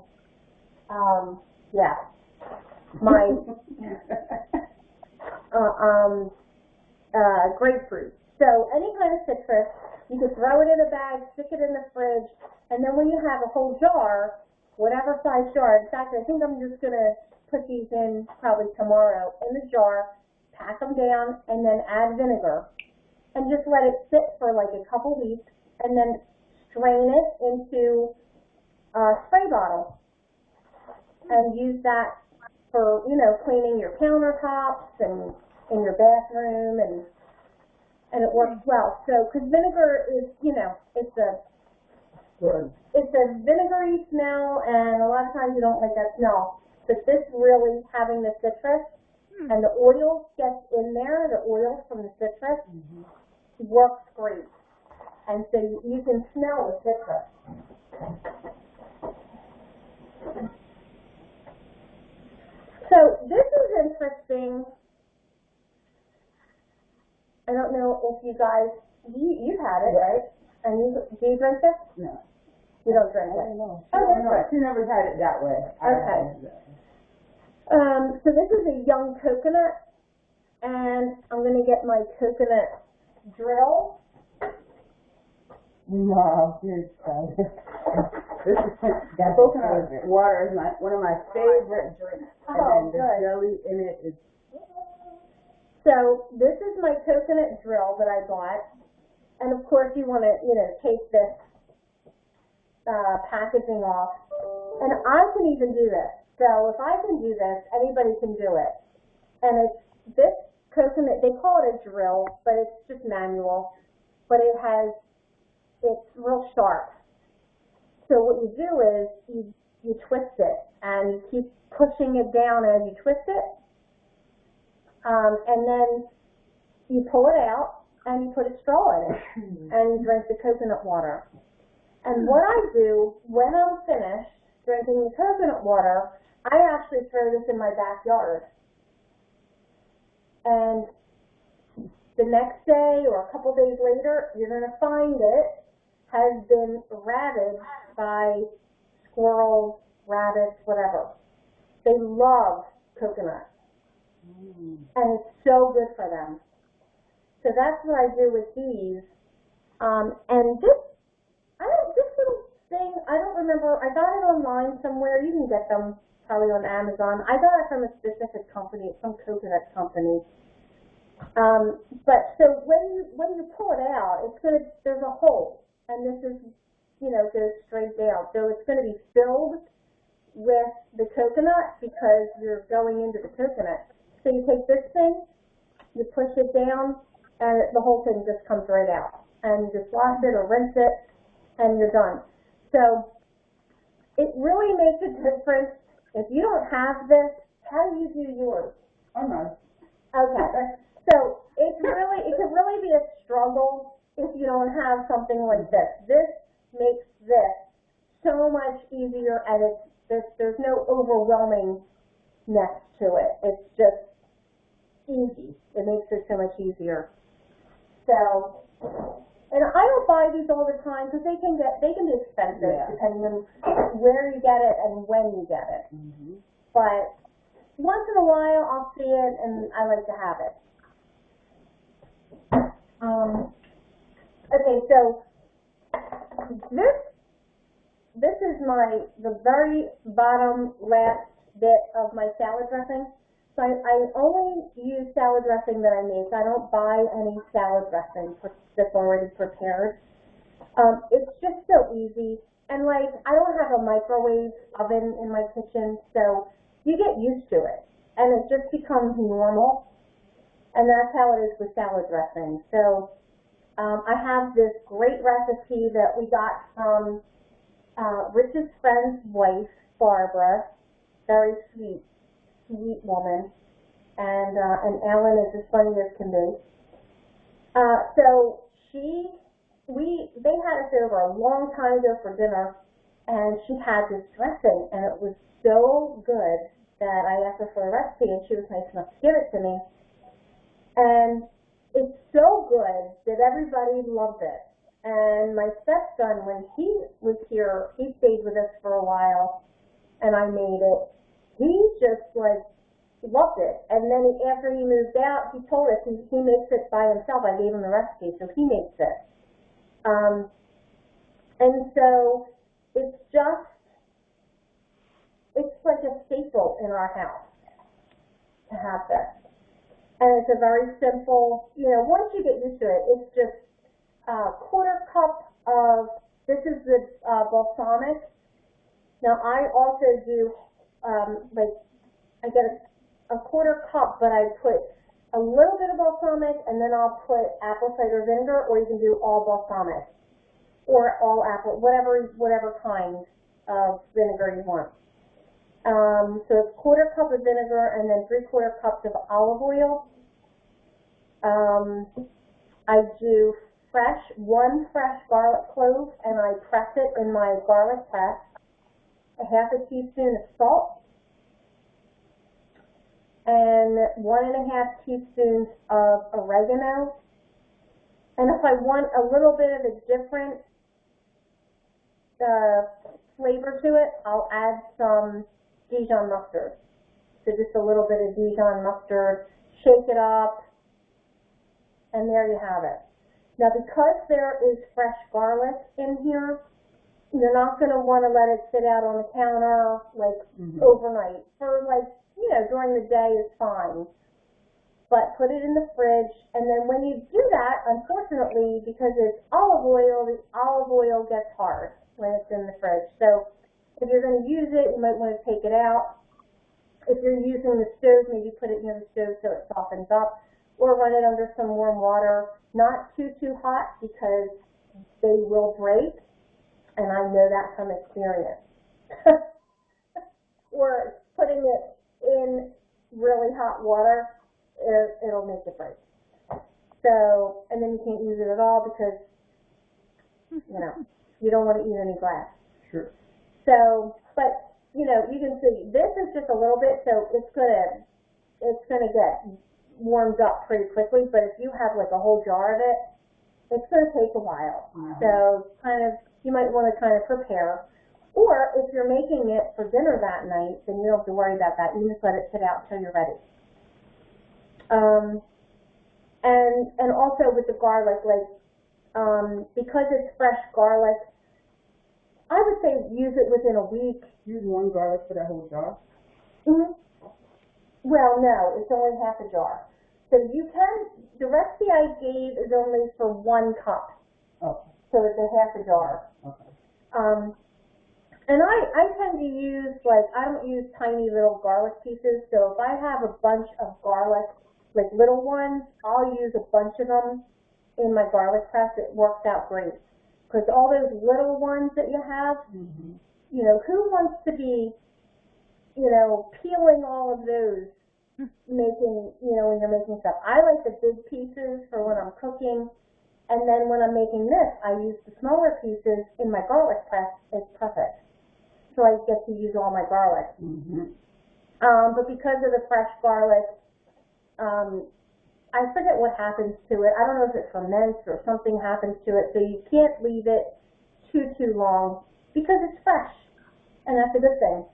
grapefruit. So any kind of citrus, you could throw it in a bag, stick it in the fridge, and then when you have a whole jar, whatever size jar, in fact, I think I'm just going to put these in probably tomorrow in the jar, pack them down, and then add vinegar, and just let it sit for like a couple weeks, and then strain it into a spray bottle, and use that for, you know, cleaning your countertops and in your bathroom, and it works well. So, because vinegar is, you know, it's a vinegary smell, and a lot of times you don't like that smell. But this really, having the citrus and the oil gets in there, the oil from the citrus, works great. And so you can smell the citrus. So this is interesting. I don't know if you guys, you've had it, right? And do you drink it? No. You don't drink it? No. She never had it that way. Okay. So this is a young coconut, and I'm going to get my coconut drill. No, you're excited. Coconut water is one of my favorite drinks. And then the jelly in it is... So this is my coconut drill that I bought. And of course you want to, you know, take this packaging off. And I can even do this. So if I can do this, anybody can do it. And it's this coconut, they call it a drill, but it's just manual. But it's real sharp. So what you do is you twist it, and you keep pushing it down as you twist it. And then you pull it out, and you put a straw in it, and you drink the coconut water. And what I do, when I'm finished drinking the coconut water, I actually throw this in my backyard. And the next day or a couple days later, you're going to find it has been ravaged by squirrels, rabbits, whatever. They love coconut. And it's so good for them. So that's what I do with these. And this little thing, I don't remember, I got it online somewhere. You can get them probably on Amazon. I got it from a specific company, some coconut company. But so when you pull it out, there's a hole, and this is, goes straight down. So it's going to be filled with the coconut because you're going into the coconut. So you take this thing, you push it down, and the whole thing just comes right out. And you just wash it or rinse it, and you're done. So it really makes a difference. If you don't have this, how do you do yours? Oh, no. Okay. So it can really be a struggle if you don't have something like this. This makes this so much easier, and there's no overwhelmingness to it. It's just easy. It makes it so much easier. So, and I don't buy these all the time because they can be expensive depending on where you get it and when you get it. But once in a while I'll see it and I like to have it. Okay, so this is the very bottom last bit of my salad dressing. So I only use salad dressing that I make. I don't buy any salad dressing that's already prepared. It's just so easy. And I don't have a microwave oven in my kitchen, so you get used to it. And it just becomes normal. And that's how it is with salad dressing. So I have this great recipe that we got from Rich's friend's wife, Barbara. Very sweet woman. And Ellen is as funny as can be. So they had us over a long time ago for dinner, and she had this dressing, and it was so good that I asked her for a recipe, and she was nice enough to give it to me. And it's so good that everybody loved it. And my stepson, when he was here, he stayed with us for a while, and I made it. He just loved it. And then after he moved out, he told us he makes it by himself. I gave him the recipe, so he makes it. And so it's like a staple in our house to have this. And it's a very simple, once you get used to it, it's just a quarter cup of, this is the balsamic. Now I also do, I get a quarter cup, but I put a little bit of balsamic, and then I'll put apple cider vinegar, or you can do all balsamic, or all apple, whatever kind of vinegar you want. So it's quarter cup of vinegar, and then 3/4 cups of olive oil. I do one fresh garlic clove, and I press it in my garlic press. A 1/2 teaspoon of salt, and 1½ teaspoons of oregano. And if I want a little bit of a different flavor to it, I'll add some Dijon mustard. So just a little bit of Dijon mustard, shake it up, and there you have it. Now because there is fresh garlic in here, you're not going to want to let it sit out on the counter overnight. For during the day is fine. But put it in the fridge, and then when you do that, unfortunately, because it's olive oil, the olive oil gets hard when it's in the fridge. So if you're going to use it, you might want to take it out. If you're using the stove, maybe put it near the stove so it softens up, or run it under some warm water. Not too hot, because they will break, and I know that from experience. Or putting it in really hot water, it'll make it break. So, and then you can't use it at all because, you don't want to eat any glass. Sure. So, but, you can see, this is just a little bit, so it's gonna get warmed up pretty quickly, but if you have a whole jar of it, it's gonna take a while. So, you might want to prepare. Or if you're making it for dinner that night, then you don't have to worry about that. You just let it sit out until you're ready. And also with the garlic, like, because it's fresh garlic, I would say use it within a week. Use one garlic for that whole jar? Mm-hmm. Well, no, it's only half a jar. So you can, the recipe I gave is only for 1 cup. Okay. So it's a half a jar. Okay. And I tend to use, like, I don't use tiny little garlic pieces, so if I have a bunch of garlic, like little ones, I'll use a bunch of them in my garlic press. It works out great. Because all those little ones that you have, you know, who wants to be, you know, peeling all of those, making, you know, when you're making stuff. I like the big pieces for when I'm cooking, and then when I'm making this, I use the smaller pieces in my garlic press. It's perfect. So I get to use all my garlic. But because of the fresh garlic, I forget what happens to it. I don't know if it ferments or something happens to it, so you can't leave it too long because it's fresh, and that's a good thing.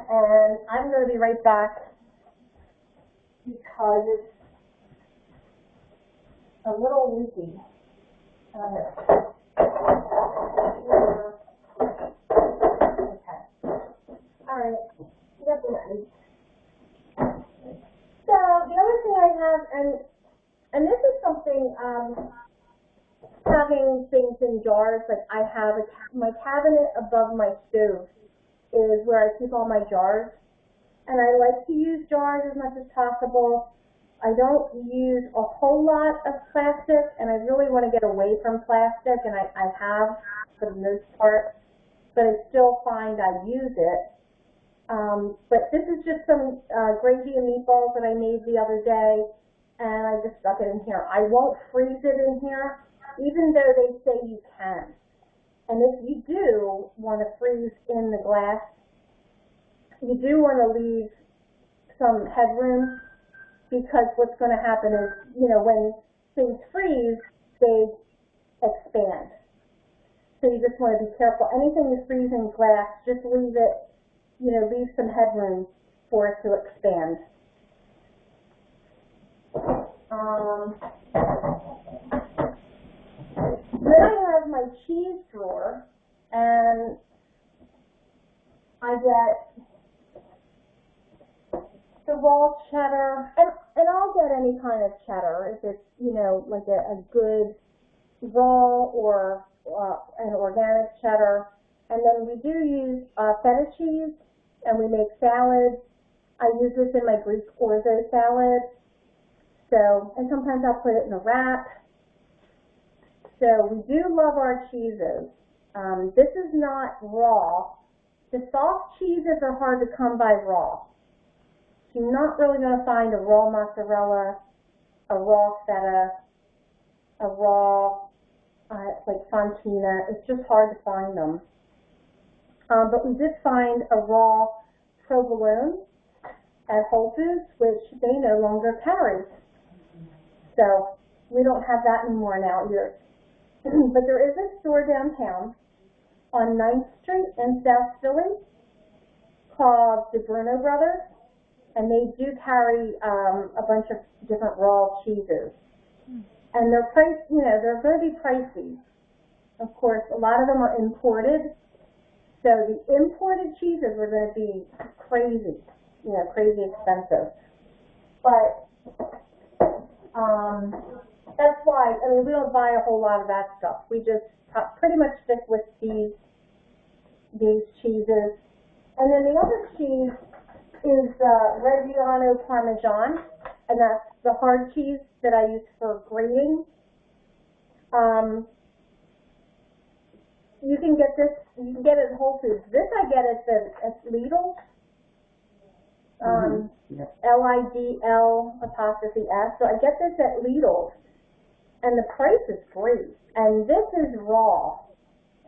And I'm going to be right back because it's a little leaky. Okay. All right. Yep, ready. So the other thing I have, and this is something, having things in jars, like I have my cabinet above my stove is where I keep all my jars, and I like to use jars as much as possible. I don't use a whole lot of plastic, and I really want to get away from plastic, and I have for the most part, but I still find I use it. But this is just some gravy and meatballs that I made the other day, and I just stuck it in here. I won't freeze it in here, even though they say you can. And if you do want to freeze in the glass, you do want to leave some headroom, because what's going to happen is, you know, when things freeze, they expand. So you just want to be careful. Anything you freeze in glass, just leave it, you know, leave some headroom for it to expand. Then I have my cheese drawer, and I get the raw cheddar, and I'll get any kind of cheddar, if it's, you know, like a good raw or an organic cheddar. And then we do use feta cheese, and we make salads. I use this in my Greek orzo salad. So, and sometimes I'll put it in a wrap. So we do love our cheeses. This is not raw. The soft cheeses are hard to come by raw. You're not really going to find a raw mozzarella, a raw feta, a raw, like fontina. It's just hard to find them. But we did find a raw provolone at Whole Foods, which they no longer carry. So we don't have that anymore now either. But there is a store downtown on 9th Street in South Philly called the Bruno Brothers, and they do carry a bunch of different raw cheeses. And they're priced, you know, they're going to be pricey. Of course, a lot of them are imported, so the imported cheeses are going to be crazy, you know, crazy expensive. But that's why, I mean, we don't buy a whole lot of that stuff. We just pretty much stick with these cheeses. And then the other cheese is Reggiano Parmesan, and that's the hard cheese that I use for grating. You can get this, you can get it at Whole Foods. This I get at Lidl. Lidl''S. So I get this at Lidl, and the price is great. And this is raw,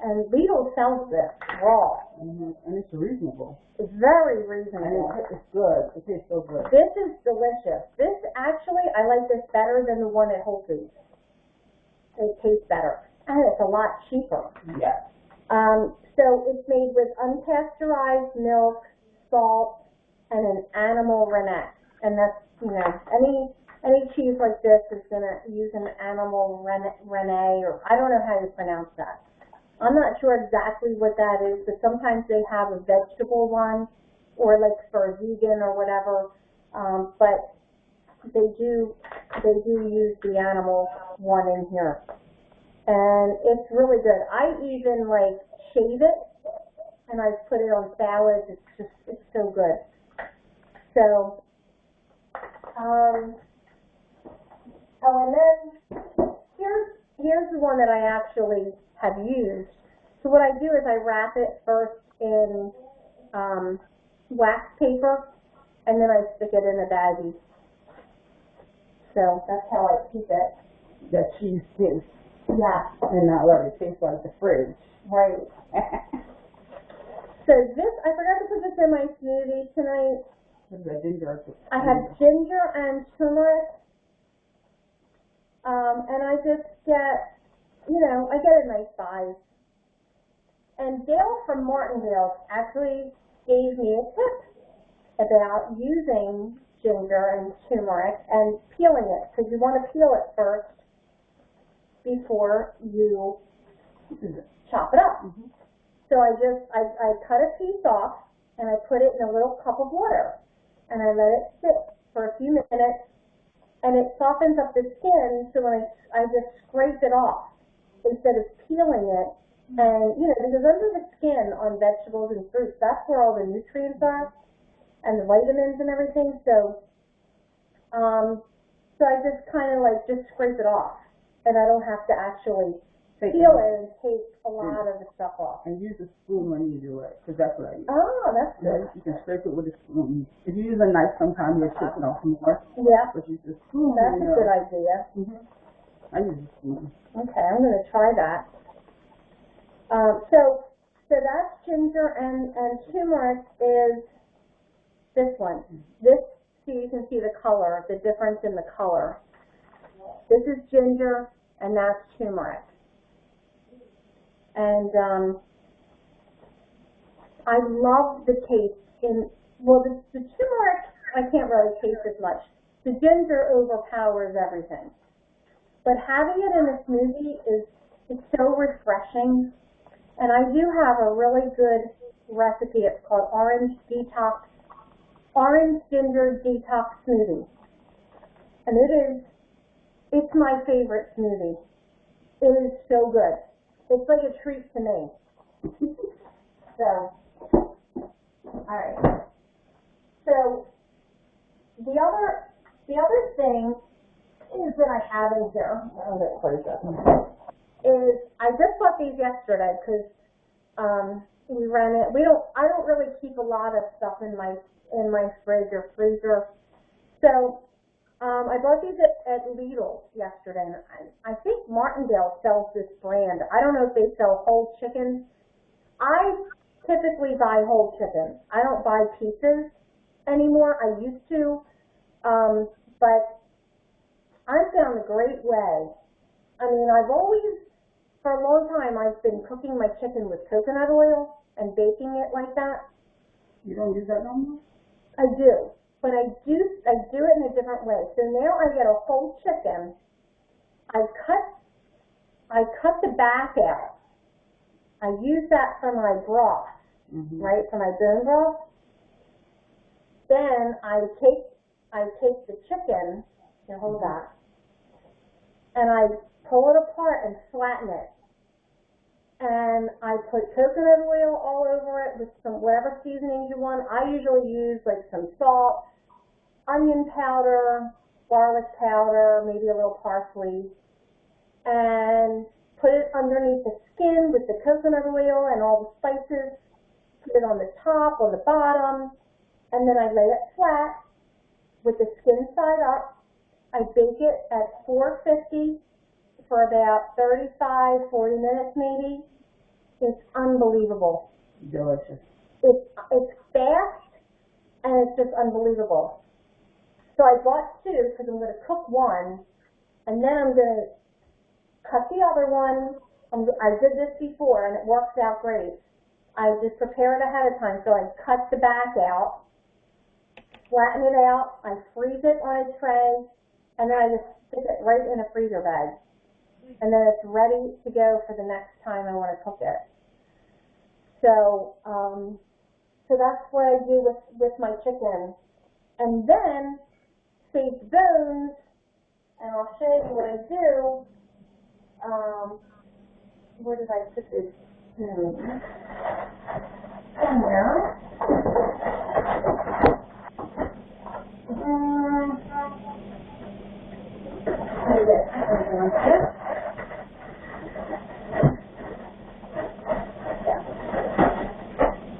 and Lidl sells this raw. And it's reasonable. It's very reasonable. And it's good. It tastes so good. This is delicious. This actually, I like this better than the one at Whole Foods. It tastes better, and it's a lot cheaper. Yes. So it's made with unpasteurized milk, salt, and an animal rennet. And that's, you know, any cheese like this is going to use an animal rennet, or I don't know how you pronounce that. I'm not sure exactly what that is, but sometimes they have a vegetable one, or like for a vegan or whatever. But they do use the animal one in here, and it's really good. I even like shave it, and I put it on salads. It's so good. So, oh, and then here's the one that I actually have used. So what I do is I wrap it first in wax paper, and then I stick it in a baggie. So that's how I keep it. That cheese taste. Yeah. And not let it taste like the fridge. Right. So this, I forgot to put this in my smoothie tonight. What is that, ginger? I have ginger and turmeric. And I just get, you know, I get a nice size. And Dale from Martindale actually gave me a tip about using ginger and turmeric and peeling it, because you want to peel it first before you chop it up. Mm-hmm. So I cut a piece off, and I put it in a little cup of water, and I let it sit for a few minutes, and it softens up the skin. So when I just scrape it off instead of peeling it. And, you know, because under the skin on vegetables and fruits, that's where all the nutrients are, and the vitamins and everything. So I just kind of like just scrape it off, and I don't have to actually peel it and take a lot of the stuff off. And use a spoon when you do it, because that's what I use. Oh, that's good. You can scrape it with a spoon. If you use a knife, sometimes you'll chip it off more. Yeah. But use a spoon. That's a good idea. Mm-hmm. I use a spoon. Okay, I'm going to try that. So that's ginger, and turmeric is this one. This, so you can see the color, the difference in the color. This is ginger, and that's turmeric. And I love the taste the turmeric I can't really taste as much. The ginger overpowers everything. But having it in a smoothie is so refreshing. And I do have a really good recipe. It's called Orange Ginger Detox Smoothie. And it's my favorite smoothie. It is so good. It's like a treat to me. So, alright. So, the other thing is that I have in here, I'm going to close that. Is I just bought these yesterday because we ran it. I don't really keep a lot of stuff in my fridge or freezer. So I bought these at Lidl yesterday, and I think Martindale sells this brand. I don't know if they sell whole chickens. I typically buy whole chickens. I don't buy pieces anymore. I used to, but I found a great way. I mean, for a long time, I've been cooking my chicken with coconut oil and baking it like that. You don't use that no more? I do, but I do it in a different way. So now I get a whole chicken. I cut the back out. I use that for my broth, right, for my bone broth. Then I take the chicken, here, hold that, and I pull it apart and flatten it. And I put coconut oil all over it with some whatever seasonings you want. I usually use like some salt, onion powder, garlic powder, maybe a little parsley, and put it underneath the skin with the coconut oil and all the spices. Put it on the top, on the bottom, and then I lay it flat with the skin side up. I bake it at 450 for about 35, 40 minutes maybe. It's unbelievable. Delicious. It's fast, and it's just unbelievable. So I bought two because I'm going to cook one, and then I'm going to cut the other one. I did this before, and it works out great. I just prepare it ahead of time. So I cut the back out, flatten it out, I freeze it on a tray, and then I just stick it right in a freezer bag. And then it's ready to go for the next time I want to cook it. So, so that's what I do with my chicken. And then, save bones, and I'll show you what I do. Where did I put this? Somewhere.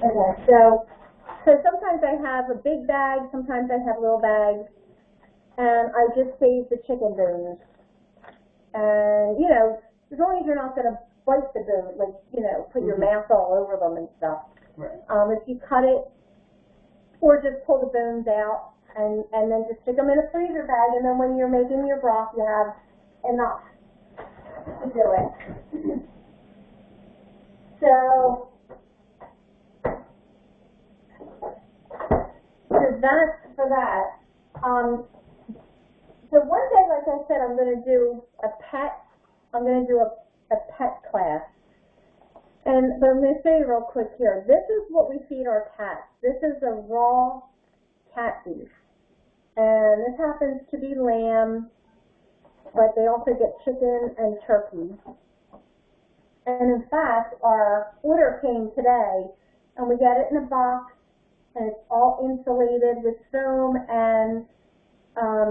Okay, so sometimes I have a big bag, sometimes I have little bags, and I just save the chicken bones. And, you know, as long as you're not going to bite the bone, like, you know, put your mouth all over them and stuff. Right. If you cut it, or just pull the bones out, and then just stick them in a freezer bag, and then when you're making your broth, you have enough to do it. So that's for that. So one day, like I said, I'm going to do a pet class. But I'm going to say real quick here, this is what we feed our cats. This is a raw cat beef. And this happens to be lamb, but they also get chicken and turkey. And in fact, our order came today, and we get it in a box, and it's all insulated with foam and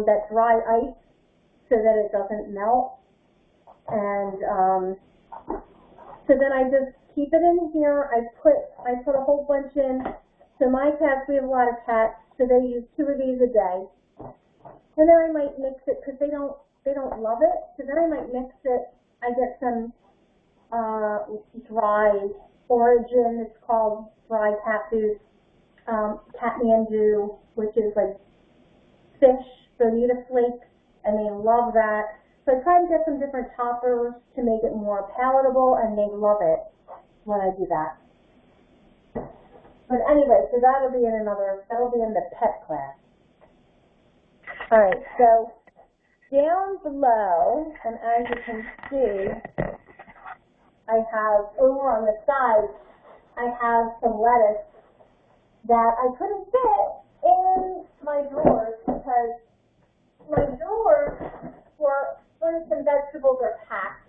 that dry ice so that it doesn't melt. And so then I just keep it in here. I put a whole bunch in. So my cats, we have a lot of cats, so they use 2 of these a day. And then I might mix it because they don't love it. So then I might mix it. I get some dry origin. It's called dry cat food. Kathmandu, which is like fish, bonita flakes, and they love that. So I try to get some different toppers to make it more palatable, and they love it when I do that. But anyway, so that'll be in the pet class. All right, so down below, and as you can see, I have over on the side, I have some lettuce that I couldn't fit in my drawers because my drawers for fruits and vegetables are packed.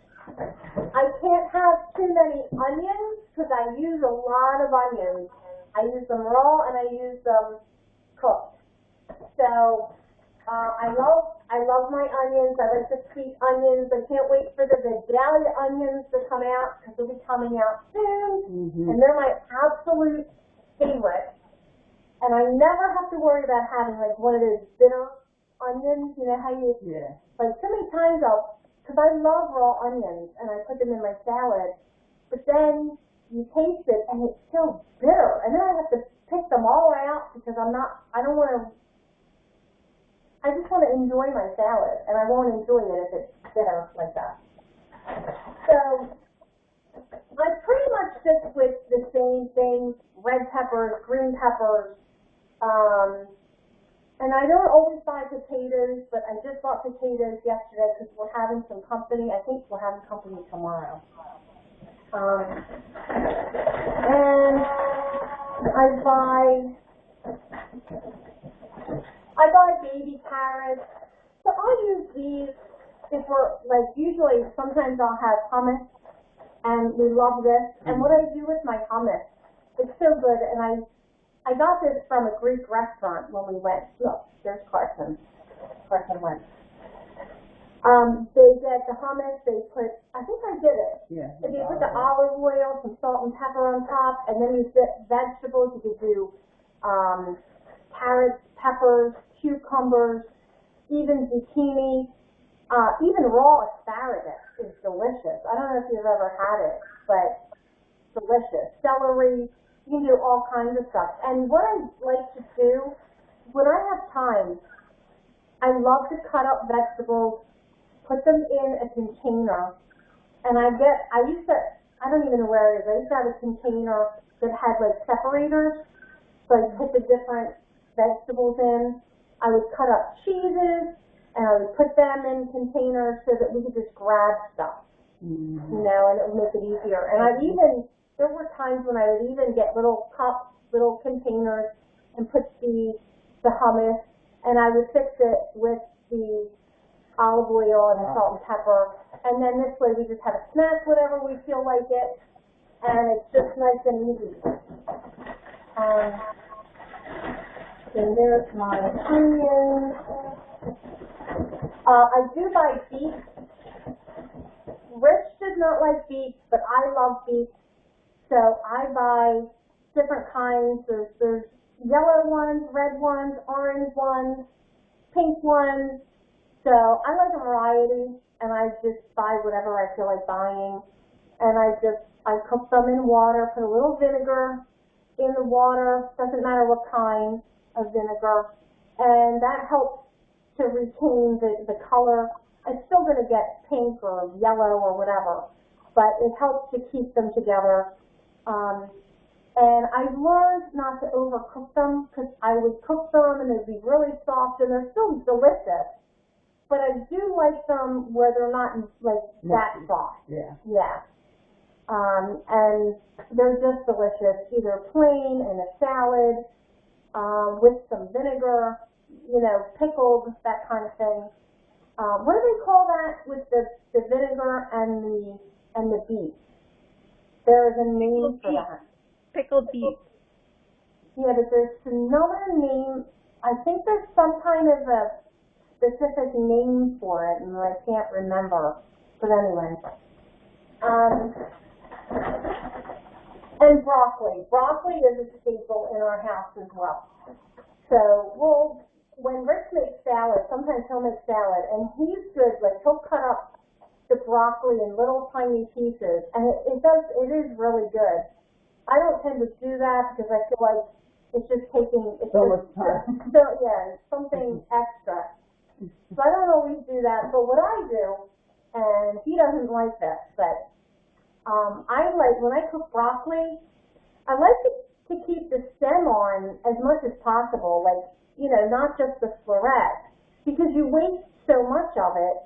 I can't have too many onions because I use a lot of onions. I use them raw and I use them cooked. So I love my onions. I like to sweet onions. I can't wait for the Vidalia onions to come out because they'll be coming out soon. And they're my absolute favorite. And I never have to worry about having like one of those bitter onions. You know how you, like so many times because I love raw onions and I put them in my salad, but then you taste it and it's so bitter. And then I have to pick them all out because I just want to enjoy my salad, and I won't enjoy it if it's bitter like that. So I pretty much just with the same things, red peppers, green peppers, and I don't always buy potatoes, but I just bought potatoes yesterday because we're having some company. I think we're having company tomorrow. And I buy baby carrots. So I'll use these if we're, like, usually sometimes I'll have hummus, and we love this. And what I do with my hummus, it's so good, and I got this from a Greek restaurant when we went. Look, there's Carson. Carson went. They get the hummus, they put, I think I did it. Yeah. If you put the olive oil, some salt and pepper on top, and then you get vegetables, you could do carrots, peppers, cucumbers, even zucchini, even raw asparagus is delicious. I don't know if you've ever had it, but delicious. Celery, you can do all kinds of stuff. And what I like to do, when I have time, I love to cut up vegetables, put them in a container, and I don't even know where it is, I used to have a container that had like separators, so I put the different vegetables in. I would cut up cheeses, and I would put them in containers so that we could just grab stuff, you know, and it would make it easier. And there were times when I would even get little cups, little containers, and put the hummus, and I would fix it with the olive oil and the salt and pepper, and then this way we just have a snack whenever we feel like it, and it's just nice and easy. And there's my onions. I do buy beets. Rich does not like beets, but I love beets, so I buy different kinds. There's yellow ones, red ones, orange ones, pink ones. So I like a variety, and I just buy whatever I feel like buying. And I cook them in water, put a little vinegar in the water, doesn't matter what kind of vinegar, and that helps to retain the color. It's still going to get pink or yellow or whatever, but it helps to keep them together. And I've learned not to overcook them, because I would cook them and they'd be really soft, and they're still delicious, but I do like them where they're not like that soft. Yeah. Yeah. And they're just delicious, either plain in a salad, with some vinegar, you know, pickled, that kind of thing. What do they call that with the vinegar and the beets? There is a name for that. Pickled beets. Yeah, but there's another name. I think there's some kind of a specific name for it, and I can't remember. But anyway. And broccoli. Broccoli is a staple in our house as well. So when Rich makes salad, sometimes he'll make salad, and he's good. Like, he'll cut up the broccoli in little tiny pieces, and it is really good. I don't tend to do that because I feel like it's just taking so much time. So yeah, it's something extra. So I don't always do that. But what I do, and he doesn't like this, but I like, when I cook broccoli, I like to keep the stem on as much as possible, like, you know, not just the floret, because you waste so much of it,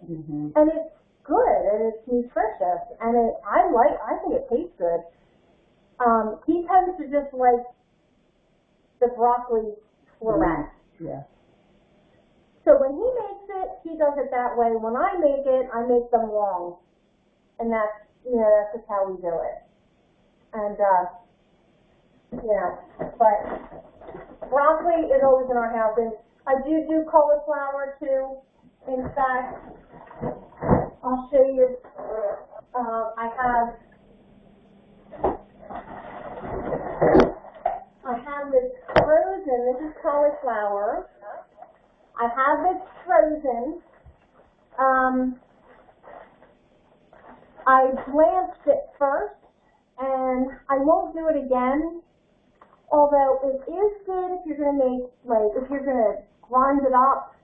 and it's good, and it's nutritious, and I think it tastes good. He tends to just like the broccoli floret. Yeah. So when he makes it, he does it that way. When I make it, I make them long, and that's just how we do it. And, but broccoli is always in our house. And I do cauliflower too. In fact, I'll show you, I have this frozen, this is cauliflower. I have this frozen. I blanched it first, and I won't do it again, although it is good if you're going to make, like, if you're going to grind it up,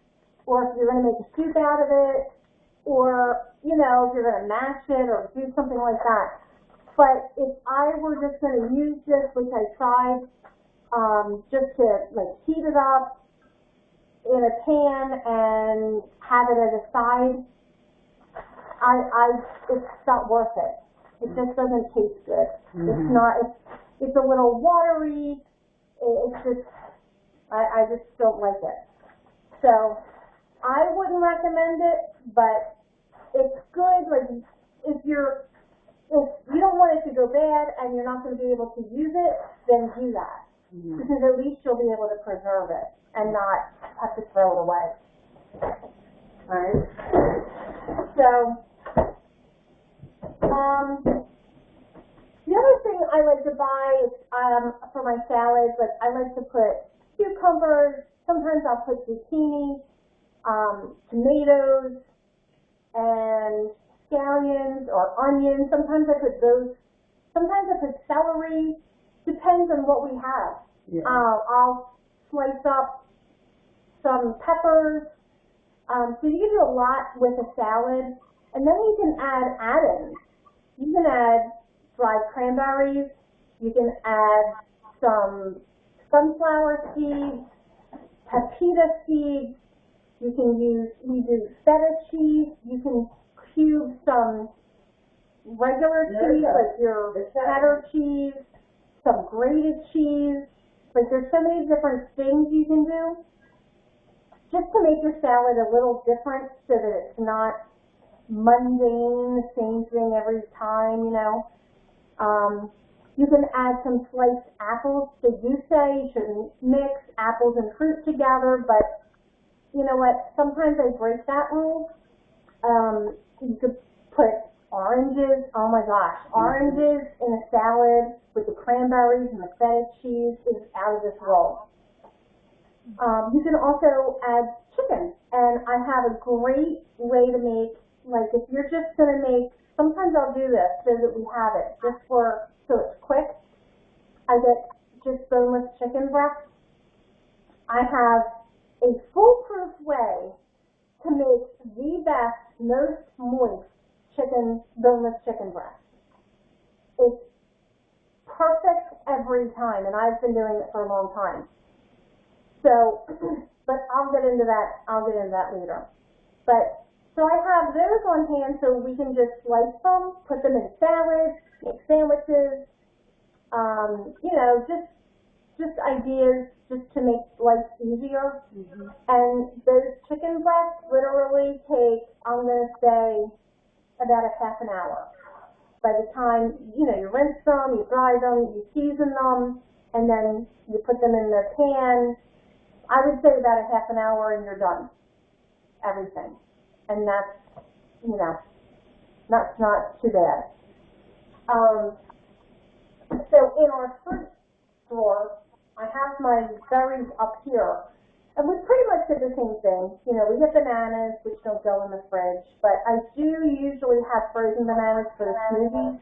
or if you're going to make a soup out of it, or, you know, if you're going to mash it or do something like that. But if I were just going to use this, which I tried, just to, like, heat it up in a pan and have it as a side, it's not worth it. It just doesn't taste good. It's not, it's a little watery. It's just, I just don't like it. So, I wouldn't recommend it, but it's good, like, if you don't want it to go bad and you're not going to be able to use it, then do that. Because at least you'll be able to preserve it and not have to throw it away. Alright? So, the other thing I like to buy is, for my salads, like, I like to put cucumbers, sometimes I'll put zucchini, tomatoes, and scallions or onions. Sometimes I put those. Sometimes I put celery. Depends on what we have. Yeah. I'll slice up some peppers. So you can do a lot with a salad, and then you can add add-ins. You can add dried cranberries. You can add some sunflower seeds. pepita seeds. You can use, we do feta cheese. You can cube some regular cheese, like your cheddar cheese, some grated cheese. Like there's so many different things you can do just to make your salad a little different so that it's not mundane, the same thing every time, you know. You can add some sliced apples. They do say you shouldn't mix apples and fruit together, but you know what? Sometimes I break that rule. You could put oranges. Oh my gosh, oranges in a salad with the cranberries and the feta cheese is out of this world. You can also add chicken, and I have a great way to make, like if you're just going to make, sometimes I'll do this so that we have it, just for, so it's quick. I get just boneless chicken breast. I have a foolproof way to make the best, most moist boneless chicken breast. It's perfect every time, and I've been doing it for a long time. So, but I'll get into that later. But, so I have those on hand so we can just slice them, put them in salads, make sandwiches, you know, just ideas just to make life easier. Mm-hmm. And those chicken breasts literally take, I'm going to say, about a half an hour. By the time, you know, you rinse them, you dry them, you season them, and then you put them in the pan. I would say about a half an hour and you're done. Everything. And that's, you know, that's not too bad. So in our fruit drawer, I have my berries up here. And we pretty much did the same thing. You know, we get bananas, which don't go in the fridge, but I do usually have frozen bananas for the smoothies.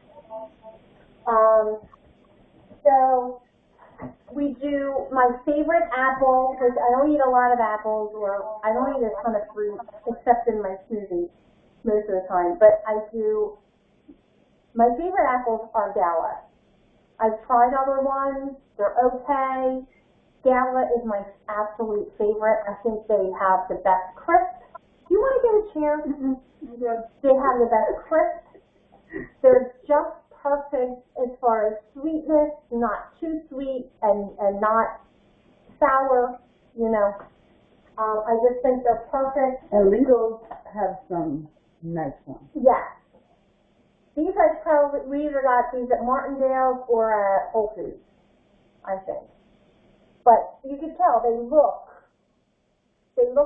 So we do my favorite apple, because I don't eat a lot of apples, or I don't eat a ton of fruit, except in my smoothies most of the time. But I do, my favorite apples are Gala. I've tried other ones, they're okay. Gala is my absolute favorite. I think they have the best crisp. Do you want to get a chair? Mm-hmm. They have the best crisp. They're just perfect as far as sweetness, not too sweet and not sour, you know. I just think they're perfect. And Lidl have some nice ones. Yes. These we either got these at Martindale's or at Whole Foods, I think. But you can tell they look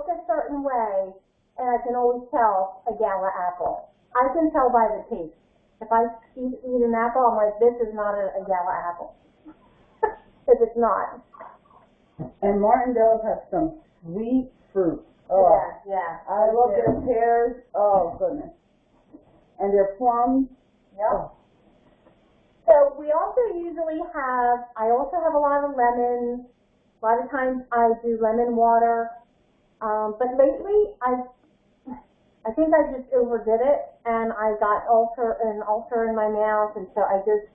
a certain way, and I can always tell a Gala apple. I can tell by the taste. If I eat an apple, I'm like, this is not a Gala apple. If it's not. And Martindale's have some sweet fruit. Oh, yeah. I love their pears. Oh, goodness. And their plums. Yep. Oh. So we also usually have, I also have a lot of lemons. A lot of times I do lemon water. But lately I think I just overdid it, and I got an ulcer in my mouth, and so I just,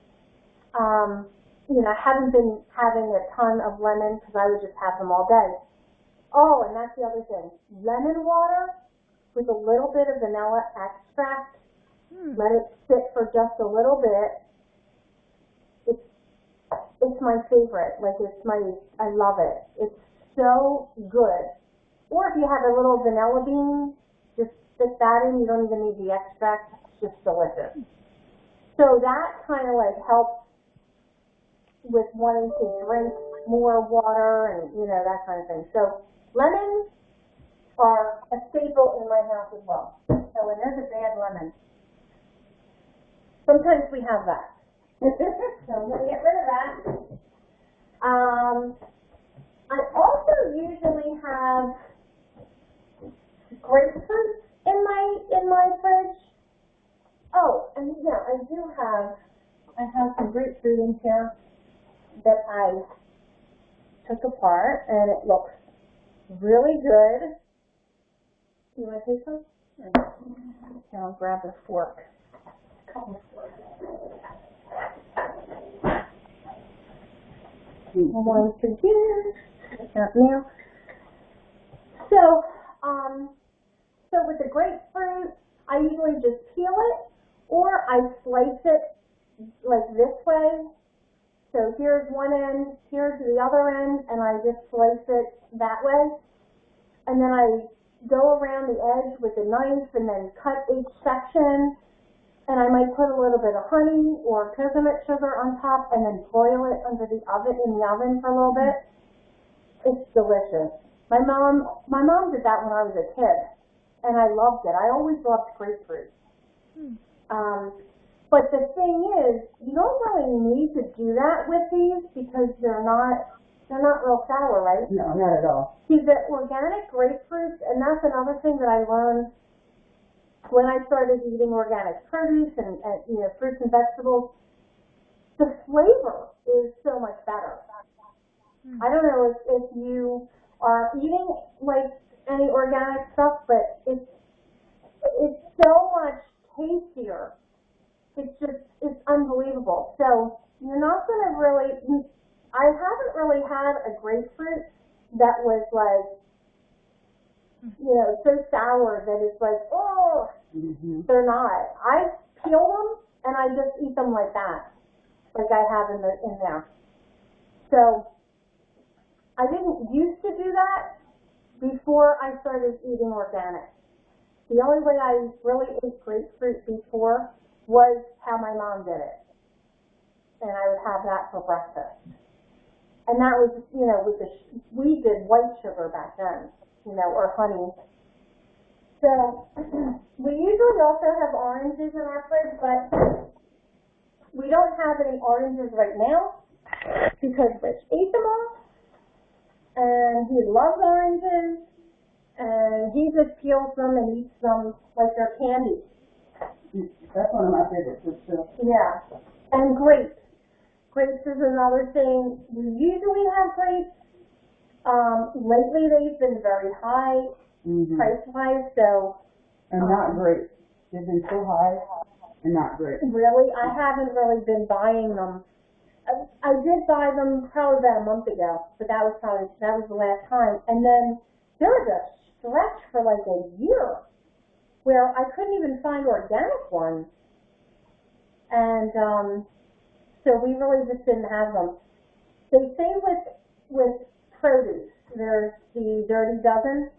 you know, I haven't been having a ton of lemons because I would just have them all day. Oh, and that's the other thing. Lemon water with a little bit of vanilla extract. Let it sit for just a little bit. It's my favorite. Like, I love it. It's so good. Or if you have a little vanilla bean, just stick that in. You don't even need the extract. It's just delicious. So that kind of like helps with wanting to drink more water and, you know, that kind of thing. So lemons are a staple in my house as well. So when there's a bad lemon, sometimes we have that. So I'm going to get rid of that. I also usually have grapefruit in my fridge. Oh, and yeah, I have some grapefruit in here that I took apart, and it looks really good. You want to take some? Here, I'll grab a fork. A couple of forks. One for you. Up now. So, so with the grapefruit, I usually just peel it, or I slice it like this way. So here's one end, here's the other end, and I just slice it that way. And then I go around the edge with a knife and then cut each section. And I might put a little bit of honey or coconut sugar on top and then broil it under the oven, in the oven for a little bit. It's delicious. My mom did that when I was a kid, and I loved it. I always loved grapefruit. But the thing is, you don't really need to do that with these because they're not real sour, right? No, not at all. See, the organic grapefruits, and that's another thing that I learned when I started eating organic produce and fruits and vegetables, the flavor is so much better. I don't know if you are eating like any organic stuff, but it's so much tastier. It's unbelievable. So you're not going to really, I haven't really had a grapefruit that was like, so sour that it's like, oh, they're not. I peel them and I just eat them like that, like I have in there. So I didn't used to do that before I started eating organic. The only way I really ate grapefruit before was how my mom did it, and I would have that for breakfast. And that was, we did white sugar back then. Or honey. So, we usually also have oranges in our fridge, but we don't have any oranges right now because Rich ate them all, and he loves oranges, and he just peels them and eats them like they're candy. That's one of my favorite fruits too. Yeah, and grapes. Grapes is another thing. We usually have grapes. Lately they've been very high price-wise, so. And not great. They've been so high and not great. Really? I haven't really been buying them. I did buy them probably about a month ago, but that was the last time. And then there was a stretch for like a year where I couldn't even find organic ones. And, so we really just didn't have them. They say with produce, there's the Dirty Dozen,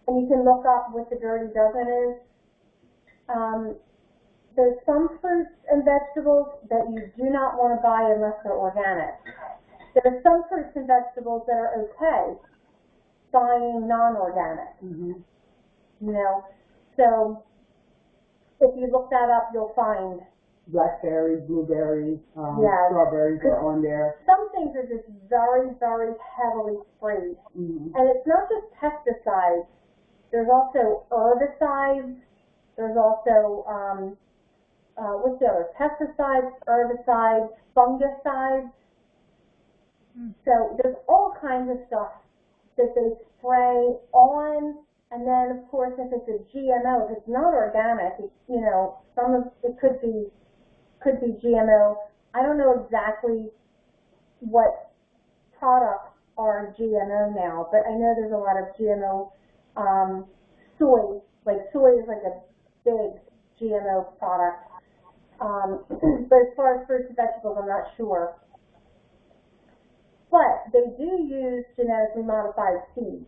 and you can look up what the Dirty Dozen is. There's some fruits and vegetables that you do not want to buy unless they're organic. There's some fruits and vegetables that are okay buying non-organic. So if you look that up, you'll find blackberries, blueberries, strawberries are on there. Some things are just very, very heavily sprayed. And it's not just pesticides. There's also herbicides. There's also, what's the other? Pesticides, herbicides, fungicides. So there's all kinds of stuff that they spray on. And then, of course, if it's a GMO, if it's not organic, some of it could be GMO. I don't know exactly what products are GMO now, but I know there's a lot of GMO soy. Like soy is like a big GMO product. But as far as fruits and vegetables, I'm not sure. But they do use genetically modified seeds.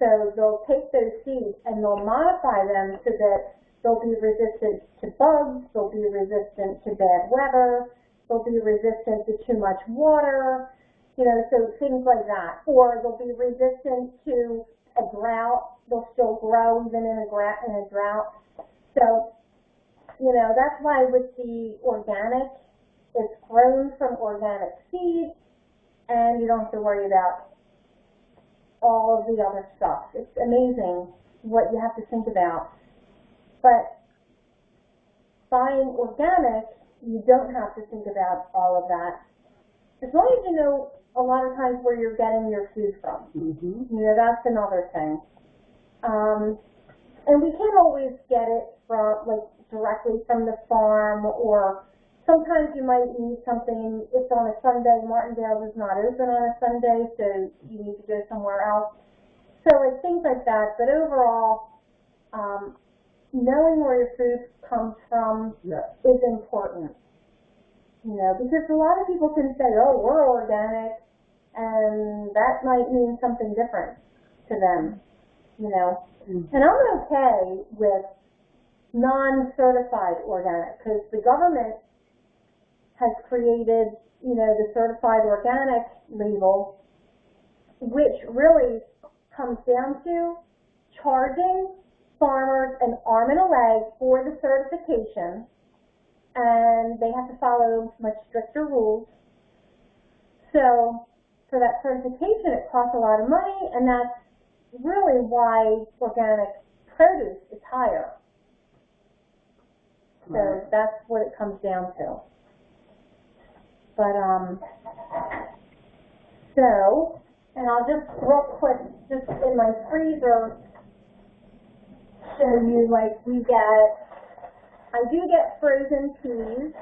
So they'll take those seeds and they'll modify them so that they'll be resistant to bugs, they'll be resistant to bad weather, they'll be resistant to too much water, so things like that. Or they'll be resistant to a drought, they'll still grow even in a drought. So, that's why with the organic, it's grown from organic seed, and you don't have to worry about all of the other stuff. It's amazing what you have to think about. But buying organic, you don't have to think about all of that. As long as you know a lot of times where you're getting your food from. That's another thing. And we can't always get it from, directly from the farm, or sometimes you might need something, it's on a Sunday, Martindale is not open on a Sunday, so you need to go somewhere else. So like things like that, but overall, knowing where your food comes from is important. You know, because a lot of people can say, oh, we're organic, and that might mean something different to them, you know. And I'm okay with non-certified organic, because the government has created, you know, the certified organic label, which really comes down to charging farmers an arm and a leg for the certification, and they have to follow much stricter rules. So for that certification, it costs a lot of money, and that's really why organic produce is higher. So that's what it comes down to. But, so, and I'll just real quick, just in my freezer, show you, like, I do get frozen peas.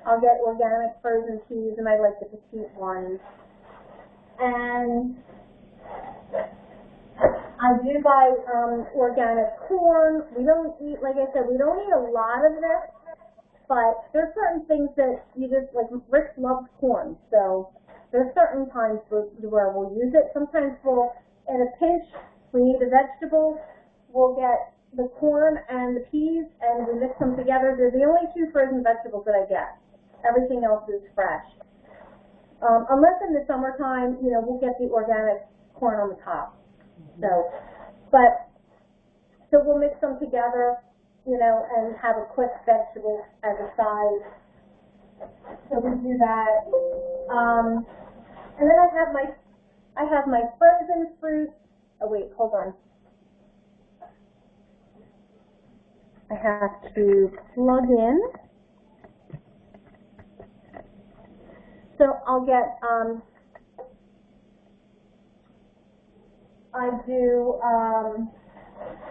I'll get organic frozen peas, and I like the petite ones. And I do buy organic corn. We don't eat, like I said, we don't eat a lot of this, but there's certain things that you just, like, Rick loves corn, so there's certain times where we'll use it. Sometimes we'll, in a pinch, we need a vegetable, we'll get the corn and the peas, and we mix them together. They're the only two frozen vegetables that I get. Everything else is fresh. Unless in the summertime, you know, we'll get the organic corn on the top. So we'll mix them together, you know, and have a quick vegetable as a side. So we do that. And then I have my frozen fruit. Oh wait, hold on. I have to plug in. So I'll get, I do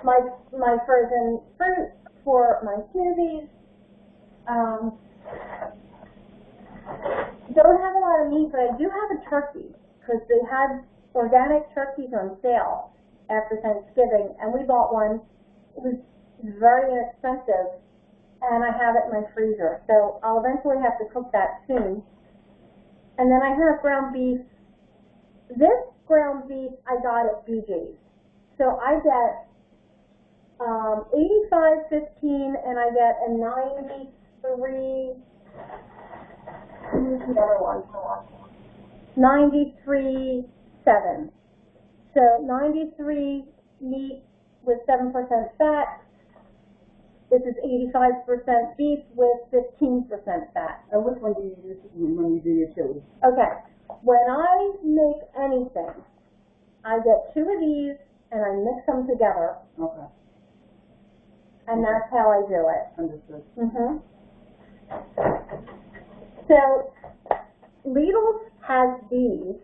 my frozen fruit for my smoothies. Don't have a lot of meat, but I do have a turkey, because they had organic turkeys on sale after Thanksgiving, and we bought one. It was very inexpensive, and I have it in my freezer, so I'll eventually have to cook that soon. And then I have ground beef. This ground beef I got at BJ's. So I get 85.15, and I get a 93. Who's the other one? 93.7. So 93 meat with 7% fat. This is 85% beef with 15% fat. And which one do you use when you do your chili? Okay. When I make anything, I get 2 of these and I mix them together. Okay. And that's how I do it. Understood. So, Lidl has these.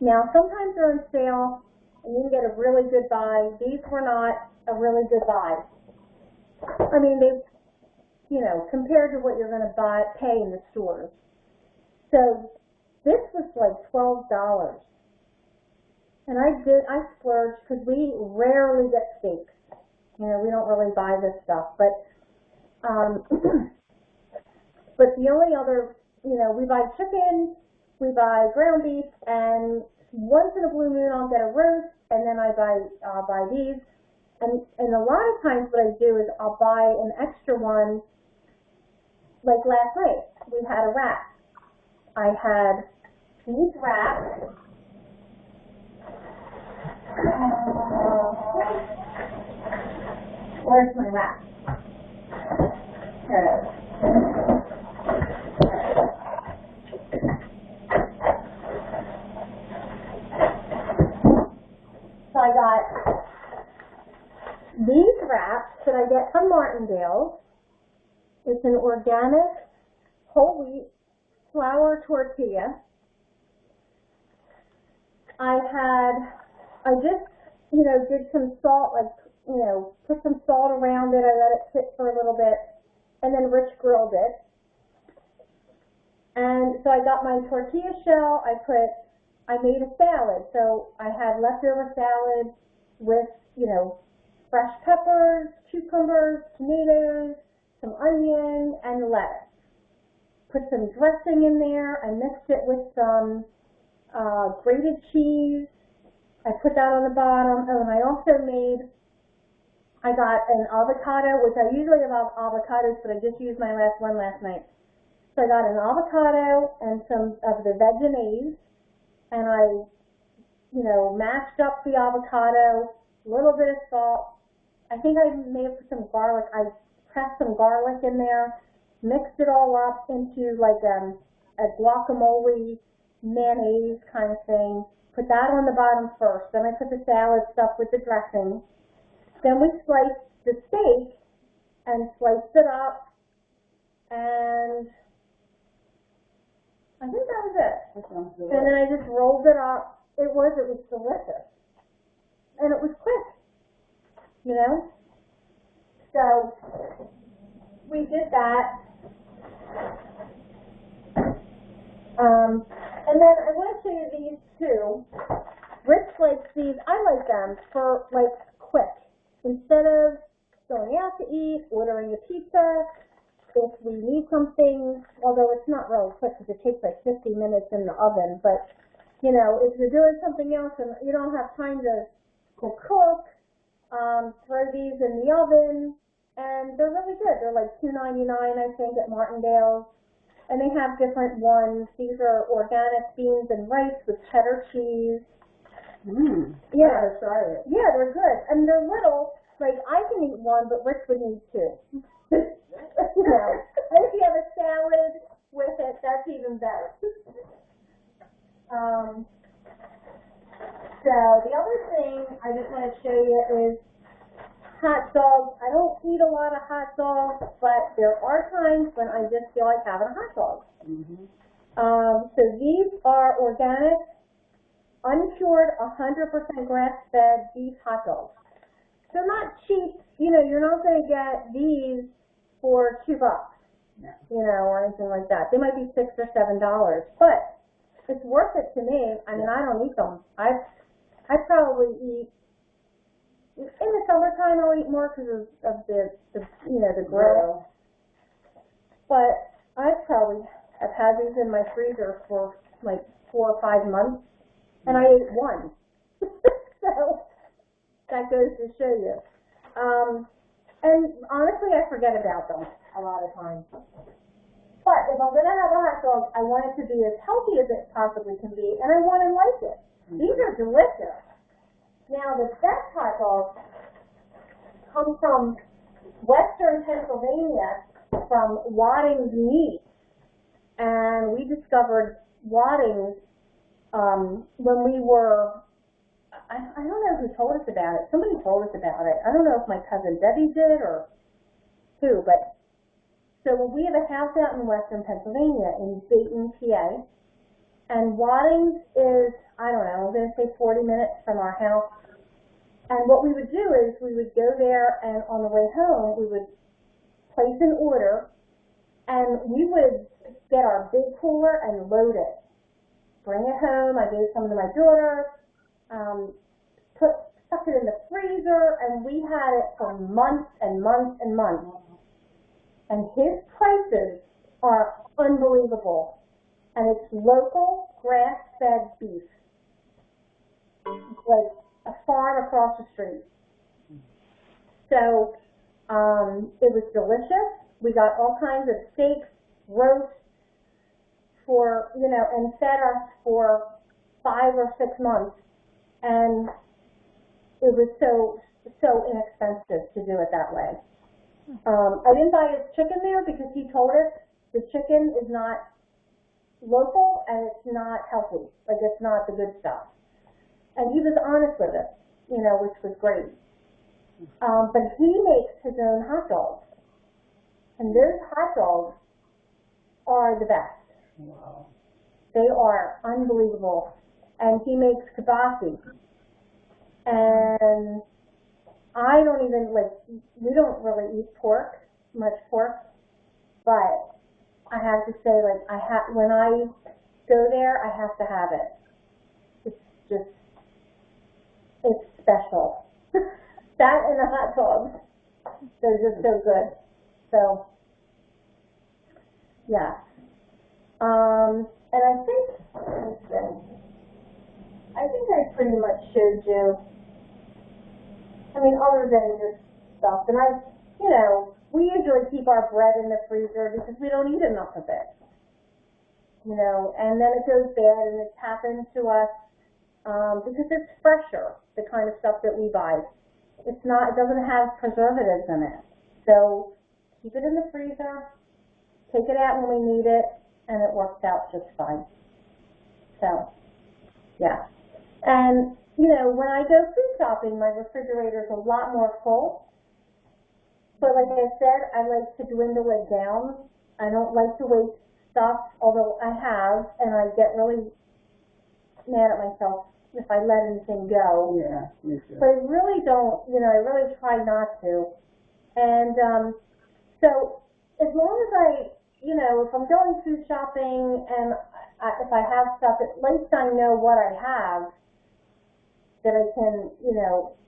Now, sometimes they're on sale and you can get a really good buy. These were not a really good buy. I mean, they, you know, compared to what you're going to pay in the stores. So, this was like $12. And I splurged because we rarely get steaks. You know, we don't really buy this stuff. But, but the only other, you know, we buy chicken, we buy ground beef, and once in a blue moon I'll get a roast, and then I'll buy these. And a lot of times what I do is I'll buy an extra one, like last night, we had a wrap. I had beef wrap. Where's my wrap? Here it is. So I got these wraps that I get from Martindale's. It's an organic whole wheat flour tortilla. I just, you know, did some salt, like, you know, put some salt around it. I let it sit for a little bit, and then Rich grilled it. And so I got my tortilla shell. I put I made a salad. So I had leftover salad with, fresh peppers, cucumbers, tomatoes, some onion, and lettuce. Put some dressing in there. I mixed it with some grated cheese. I put that on the bottom. Oh, and I also I got an avocado, which I usually have avocados, but I just used my last night. So I got an avocado and some of the Vegenaise, and I, mashed up the avocado, a little bit of salt. I think I may have put some garlic. I pressed some garlic in there, mixed it all up into like a guacamole mayonnaise kind of thing. Put that on the bottom first. Then I put the salad stuff with the dressing. Then we sliced the steak and sliced it up, and I think that was it. That sounds good. And then I just rolled it up. It was delicious. And it was quick, So we did that. And then I want to show you these two. Rich likes these. I like them for quick. Instead of going out to eat, ordering a pizza, if we need something, although it's not really quick because it takes 50 minutes in the oven, but if you're doing something else and you don't have time to cook, throw these in the oven, and they're really good. They're $2.99, I think, at Martindale's. And they have different ones. These are organic beans and rice with cheddar cheese. Yeah, I tried it. Yeah, they're good. And they're little. I can eat one, but Rich would need two. And if you have a salad with it, that's even better. So the other thing I just want to show you is hot dogs. I don't eat a lot of hot dogs, but there are times when I just feel like having a hot dog. So these are organic, uncured, 100% grass-fed beef hot dogs. They're not cheap. You're not going to get these for $2, or anything like that. They might be $6 or $7, but it's worth it to me. I mean, I don't eat them. I probably eat. In the summertime, I'll eat more because of the grill. But I've had these in my freezer for 4 or 5 months, and I ate one. So that goes to show you. And honestly, I forget about them a lot of times. But if I'm gonna have a hot dog, I want it to be as healthy as it possibly can be, and I want to like it. These are delicious. Now, the best hot dogs come from Western Pennsylvania, from Wadding's Meat. And we discovered Wadding's when we were, I don't know who told us about it. Somebody told us about it. I don't know if my cousin Debbie did or who, but so we have a house out in Western Pennsylvania in Dayton, PA. And Wadding's is, I don't know, I'm going to say 40 minutes from our house. And what we would do is we would go there, and on the way home, we would place an order, and we would get our big cooler and load it. Bring it home. I gave some to my daughter, stuck it in the freezer, and we had it for months and months and months. And his prices are unbelievable. And it's local, grass-fed beef. Like a farm across the street. So it was delicious. We got all kinds of steaks, roast and fed us for 5 or 6 months. And it was so inexpensive to do it that way. I didn't buy his chicken there because he told us the chicken is not local and it's not healthy. It's not the good stuff. And he was honest with it, which was great. But he makes his own hot dogs. And those hot dogs are the best. Wow. They are unbelievable. And he makes kibasi. And I don't even, we don't really eat much pork, but I have to say, when I go there, I have to have it. special. That and the hot dogs. They're just so good. So, yeah. And I think I pretty much showed you. I mean, other than just stuff. And we usually keep our bread in the freezer because we don't eat enough of it. And then it goes bad, and it's happened to us because it's fresher, the kind of stuff that we buy. It doesn't have preservatives in it. So keep it in the freezer, take it out when we need it, and it works out just fine. So, yeah. And, when I go food shopping, my refrigerator's a lot more full. But like I said, I like to dwindle it down. I don't like to waste stuff, although I have, and I get really mad at myself if I let anything go. Yeah, me too. But I really don't, I really try not to. And so as long as if I'm going food shopping and if I have stuff, at least I know what I have, that I can,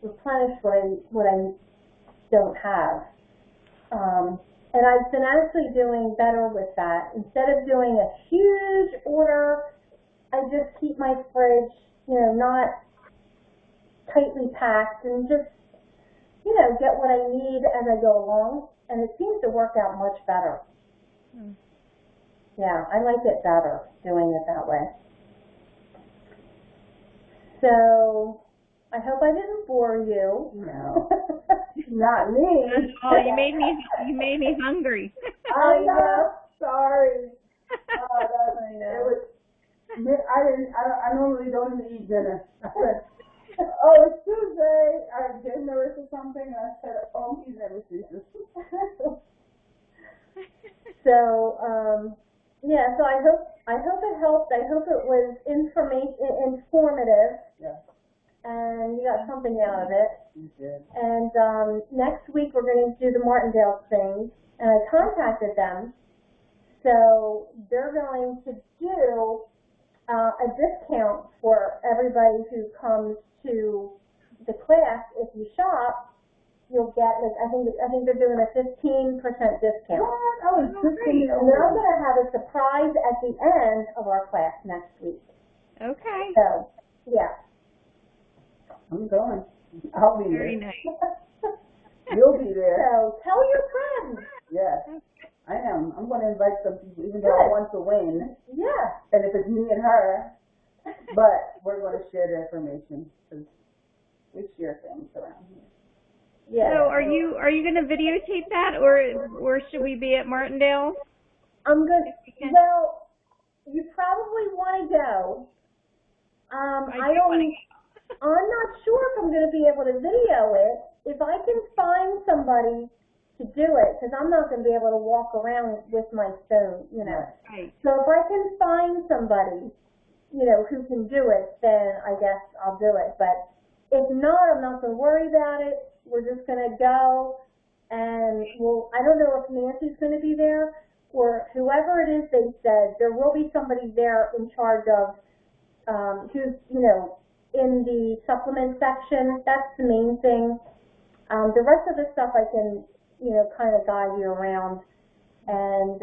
replenish what I don't have. And I've been actually doing better with that. Instead of doing a huge order, I just keep my fridge, not tightly packed and just, get what I need as I go along. And it seems to work out much better. Mm. Yeah, I like it better doing it that way. So, I hope I didn't bore you. No. Not me. Oh, you made me hungry. I know. Sorry. I normally don't even eat dinner. I said, it's Tuesday. I have dinner or something. And I said, he never sees this. So, so I hope it helped. I hope it was informative. Yeah. And you got something out of it. You did. And next week we're going to do the Martindale thing, and I contacted them, so they're going to do a discount for everybody who comes to the class. If you shop, you'll get I think they're doing a 15% discount. What? I was just thinking. And they're going to have a surprise at the end of our class next week. Okay. So, yeah. I'm going. I'll be Very there. nice. You'll be there. So tell your friends. Yes, I am. I'm going to invite some people, even though I want to win. Yeah. And if it's me and her, but we're going to share the information because we share things around here. Yeah. So are you going to videotape that, or should we be at Martindale? I'm good. Well, you probably want to go. I'm not sure if I'm going to be able to video it. If I can find somebody to do it, because I'm not going to be able to walk around with my phone, Right. So if I can find somebody, who can do it, then I guess I'll do it. But if not, I'm not going to worry about it. We're just going to go, and I don't know if Nancy's going to be there, or whoever it is they said, there will be somebody there in charge of, who's, in the supplement section. That's the main thing. The rest of the stuff I can, kind of guide you around and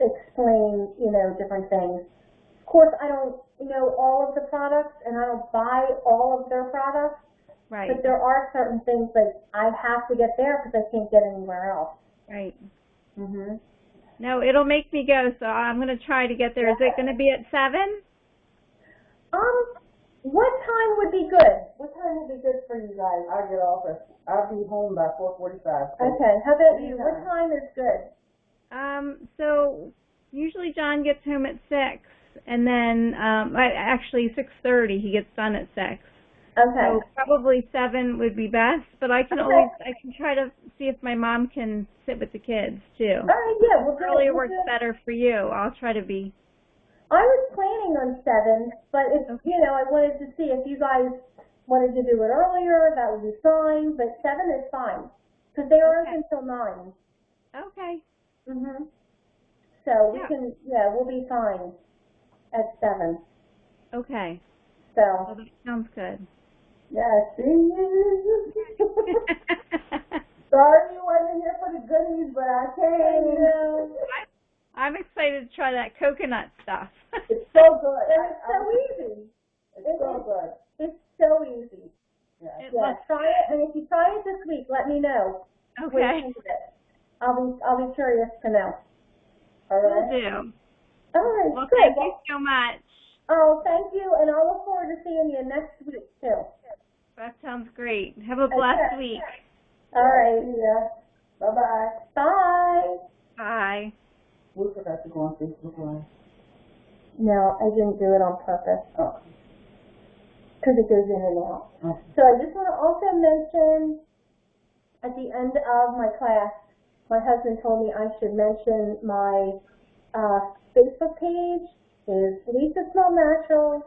explain, different things. Of course, I don't know all of the products, and I don't buy all of their products. Right. But there are certain things that I have to get there because I can't get anywhere else. Right. Mhm. No, it'll make me go, so I'm going to try to get there. Is it going to be at 7? What time would be good? What time would be good for you guys? I'll be home by 4:45. Okay, how about you? What time is good? So usually John gets home at 6, and then actually 6:30 he gets done at 6. Okay. So probably 7 would be best, but I can try to see if my mom can sit with the kids too. All right, yeah, we'll do it. Earlier works better for you. I'll try to be. I was planning on 7, but if I wanted to see if you guys wanted to do it earlier, that would be fine. But 7 is fine because they are open until 9. Okay. Mhm. So we can, we'll be fine at 7. Okay. So. Well, that sounds good. Yeah, see? Sorry you wasn't here for the goodies, but I came. I'm excited to try that coconut stuff. It's so good. And it's so easy. It's so good. It's so easy. Yeah. Yeah, try it, and if you try it this week, let me know. What you Okay. think of it. I'll be curious to know. All Will right. do. All right. Well, Good. thank you so much. Oh, thank you, and I'll look forward to seeing you next week too. That sounds great. Have a blessed week. All right. Yeah. Bye-bye. Bye. Bye. We forgot to go on Facebook Live. No, I didn't do it on purpose. Oh. Because it goes in and out. Oh. So I just want to also mention at the end of my class, my husband told me I should mention my Facebook page is Lisa Small Naturals,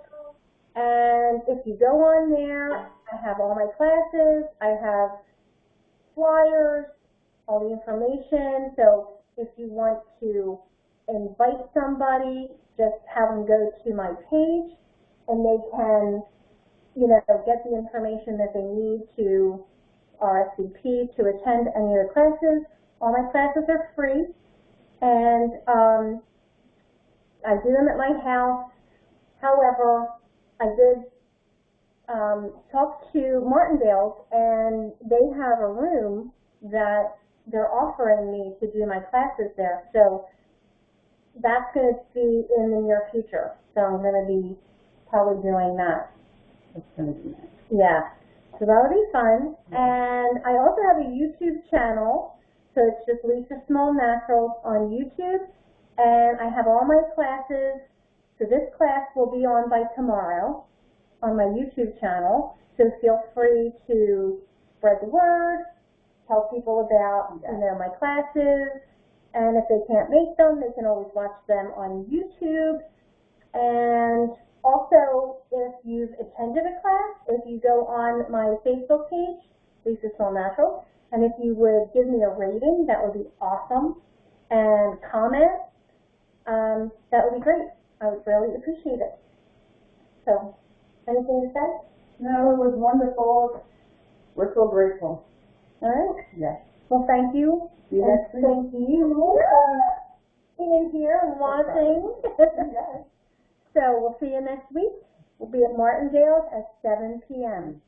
and if you go on there, I have all my classes, I have flyers, all the information, so if you want to invite somebody, just have them go to my page, and they can, you know, get the information that they need to RSVP to attend any of the classes. All my classes are free, and I do them at my house. However, I did talk to Martindale's, and they have a room that they're offering me to do my classes there. So that's going to be in the near future. So I'm going to be probably doing that. That's going to be nice. Yeah. So that'll be fun. And I also have a YouTube channel. So it's just Lisa Small Naturals on YouTube. And I have all my classes. So this class will be on by tomorrow on my YouTube channel. So feel free to spread the word, tell people about, you know, my classes. And if they can't make them, they can always watch them on YouTube. And also, if you've attended a class, if you go on my Facebook page, Lisa Small Naturals, and if you would give me a rating, that would be awesome. And comment, that would be great. I would really appreciate it. So, anything to say? No, it was wonderful. We're so grateful. All right. Yes. Well, thank you. See you next week. Thank you for being here and watching. Yes. So we'll see you next week. We'll be at Martindale's at 7 p.m.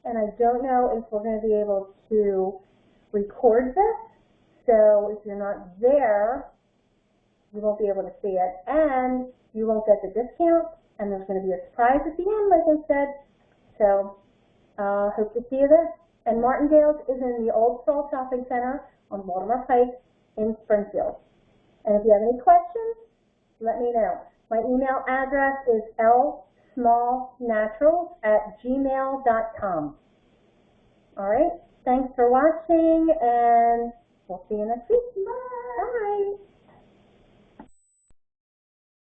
And I don't know if we're going to be able to record this. So if you're not there, you won't be able to see it. And you won't get the discount. And there's going to be a surprise at the end, like I said. So hope to see you there. And Martindale's is in the Old Soul Shopping Center on Baltimore Pike in Springfield. And if you have any questions, let me know. My email address is lsmallnaturals@gmail.com. All right. Thanks for watching, and we'll see you next week. Bye.